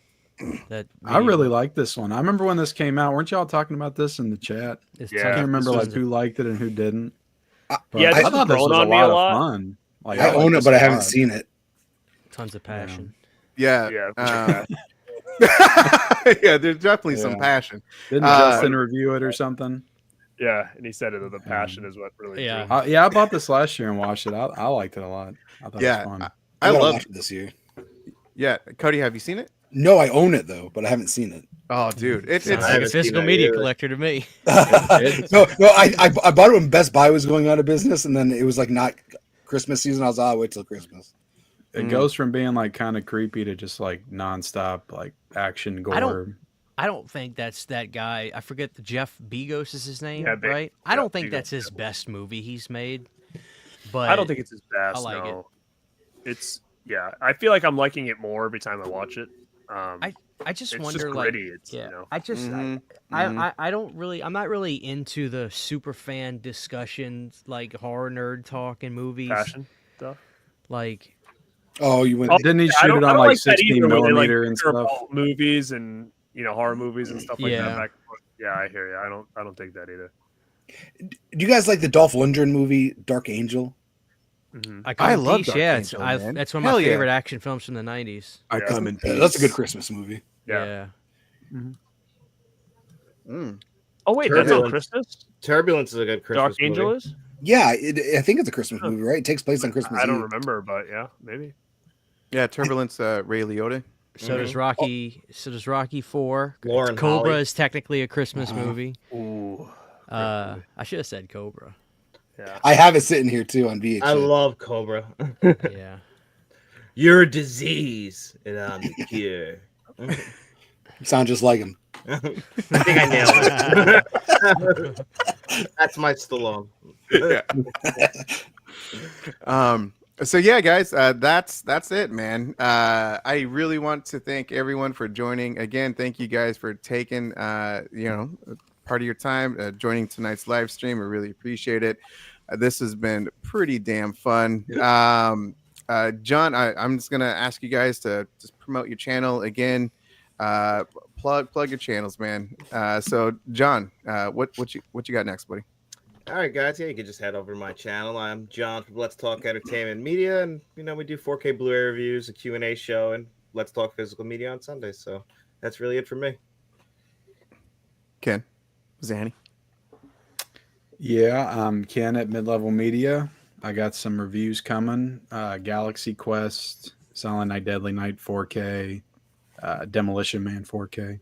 That I really video. like this one. I remember when this came out. Weren't y'all talking about this in the chat? It's Yeah. I can't tons- remember this like was- who liked it and who didn't. But Yeah, I this thought has this grown was a on me lot a lot. of fun. Like, I like own it, this but a I haven't lot. seen it. tons of passion. yeah, Yeah. yeah, there's definitely some Yeah. passion. Didn't Uh, Justin review it or something? Yeah, and he said it. The passion is what really. Yeah. drew me. Yeah, I bought this last year and watched it. I liked it a lot. I thought Yeah, it was fun. I gotta love watch it. it this year. Yeah, Cody, have you seen it? No, I own it though, but I haven't seen it. Oh, dude, it's Sounds I like a haven't seen physical that media either. collector to me. No, I bought it when Best Buy was going out of business, and then it was like not Christmas season. I was like, I'll wait till Christmas. It Mm. goes from being like kind of creepy to just like nonstop like action gore. I don't think that's that guy. I forget the Jeff Bezos is his name, Yeah, right? I yeah, don't think Bezos, that's his yeah. best movie he's made. But I don't think it's his best. I like no. It's I feel like I'm liking it more every time I watch it. I just It's wonder, just like, gritty. It's yeah, you know. I just Mhm, I, mhm. I don't really. I'm not really into the super fan discussions like horror nerd talk in movies. Passion stuff. Like, Oh, you went. Oh, Didn't he I shoot don't- it I on don't like like that 16 either, where they, like, millimeter and bicker stuff? about movies and horror movies and stuff like Yeah. that. Back and forth. Yeah, I hear you. I don't think that either. Do you guys like the Dolph Lundgren movie Dark Angel? Mhm. I, come I in love peace, Dark yeah, Angel, it's, man. that's one of my Hell yeah. favorite action films from the '90s. I Yeah. come in peace. That's a good Christmas movie. Yeah. Mm. Oh wait, that's on Turbulence. Christmas. Turbulence is a good Christmas Dark Angel movie. is. Yeah, I think it's a Christmas Huh. movie, right? It takes place on Christmas I don't Eve. remember, but yeah, maybe. Yeah, Turbulence, Ray Liotta. So does Rocky. So does Rocky 4. Lauren Cobra Holly. is technically a Christmas movie. Ooh. I should have said Cobra. Yeah. I have it sitting here too on VHS. I love Cobra. Yeah. You're a disease, and I'm the cure. Sound just like him. I think I nailed it. That's my Stallone. So yeah, guys, that's it, man. I really want to thank everyone for joining. Again, thank you guys for taking part of your time joining tonight's live stream. I really appreciate it. This has been pretty damn fun. John, I'm just gonna ask you guys to just promote your channel again. Plug your channels, man. So John, what you got next, buddy? All right, guys. Yeah, you can just head over to my channel. I'm John from Let's Talk Entertainment Media, and we do 4K Blu-ray reviews, a Q&A show, and Let's Talk Physical Media on Sundays. So that's really it for me. Ken, Zanny. Yeah, I'm Ken at Midlevel Media. I got some reviews coming. Galaxy Quest, Silent Night, Deadly Night 4K, Demolition Man 4K.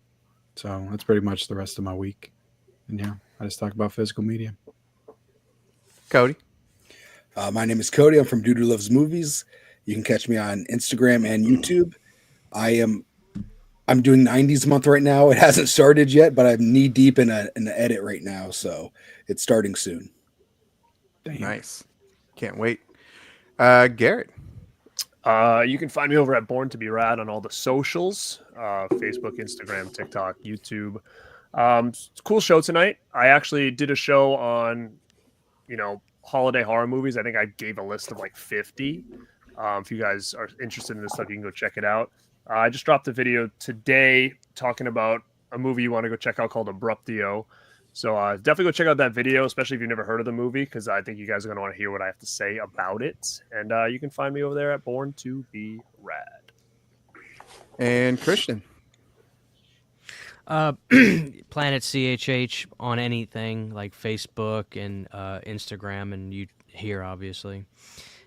So that's pretty much the rest of my week. And yeah, I just talk about physical media. Cody. My name is Cody. I'm from DudeWhoLovesMovies. You can catch me on Instagram and YouTube. I'm doing 90s month right now. It hasn't started yet, but I'm knee deep in an edit right now, so it's starting soon. Damn. Nice. Can't wait. Garrett. You can find me over at Born to Be Rad on all the socials, Facebook, Instagram, TikTok, YouTube. It's a cool show tonight. I actually did a show on, holiday horror movies. I think I gave a list of like 50. If you guys are interested in this stuff, you can go check it out. I just dropped a video today talking about a movie you want to go check out called Abruptio. So definitely go check out that video, especially if you've never heard of the movie, because I think you guys are going to want to hear what I have to say about it. And you can find me over there at Born to Be Rad. And Christian. Planet CHH on anything like Facebook and Instagram, and you here obviously.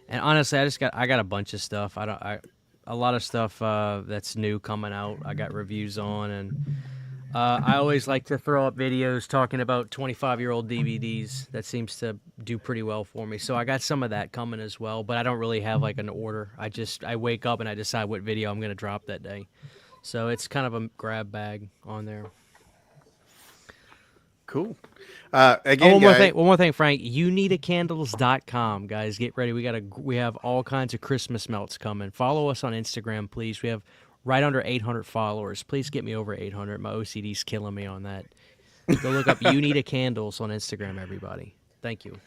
And honestly, I got a bunch of stuff. A lot of stuff that's new coming out. I got reviews on, and I always like to throw up videos talking about 25-year-old DVDs. That seems to do pretty well for me. So I got some of that coming as well, but I don't really have like an order. I wake up and I decide what video I'm going to drop that day. So it's kind of a grab bag on there. Cool. Again, one more thing, Frank. YouNeedACandles.com, guys. Get ready. We have all kinds of Christmas melts coming. Follow us on Instagram, please. We have right under 800 followers. Please get me over 800. My OCD's killing me on that. Go look up You Need a Candles on Instagram, everybody. Thank you.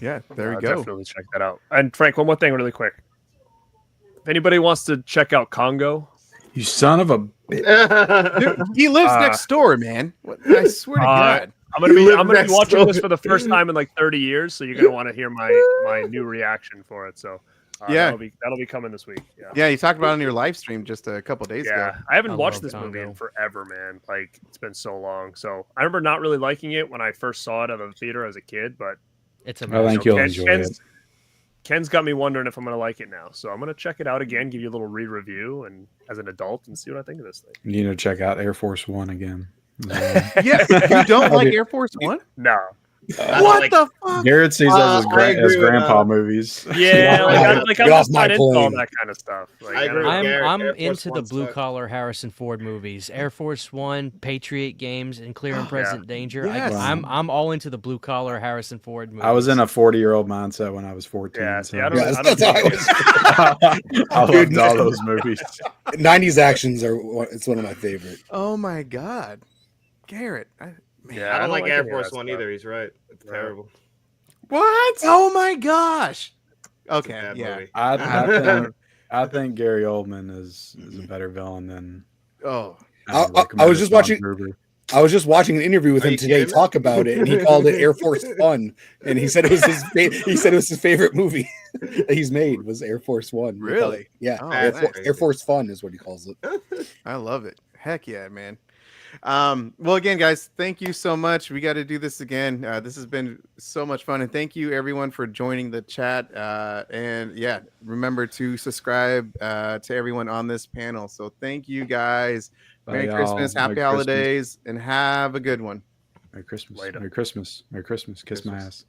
Yeah, there we go. Definitely check that out. And Frank, one more thing really quick. If anybody wants to check out Congo, You son of a bitch. Dude, he lives next door, man. I swear to God. I'm gonna be watching this for the first time in like 30 years, so you're gonna want to hear my new reaction for it. So yeah, that'll be coming this week. Yeah, you talked about it on your live stream just a couple days ago. Yeah, I haven't watched this movie in forever, man. Like it's been so long. So I remember not really liking it when I first saw it at the theater as a kid, but it's I think you'll enjoy it. Ken's got me wondering if I'm going to like it now. So I'm going to check it out again, give you a little re-review and as an adult and see what I think of this thing. You need to check out Air Force One again. Yeah, you don't like Air Force One? No. What the fuck? Garrett sees those as grandpa movies. Yeah, I'm just not into all that kind of stuff. Like, I'm into the blue collar Harrison Ford movies, Air Force One, Patriot Games, and Clear and Present Danger. Yes. I'm all into the blue collar Harrison Ford movies. I was in a 40-year-old mindset when I was 14. Yeah, so. I loved all those movies. 90s actions it's one of my favorite. Oh my God, Garrett. I don't like Air Force One either. He's right. It's terrible. What? Oh my gosh. Okay, yeah. I think Gary Oldman is a better villain than. Oh, I was just watching. I was just watching an interview with him today talk about it, and he called it Air Force Fun, and he said it was his favorite movie that he's made was Air Force One. Really? Yeah. Oh, Air Force Fun is what he calls it. I love it. Heck yeah, man. Well, again, guys, thank you so much. We got to do this again. This has been so much fun, and thank you everyone for joining the chat. And yeah, remember to subscribe to everyone on this panel. So thank you guys. Merry Christmas, happy holidays, and have a good one. Merry Christmas. Later. Merry Christmas. Merry Christmas. Kiss my ass.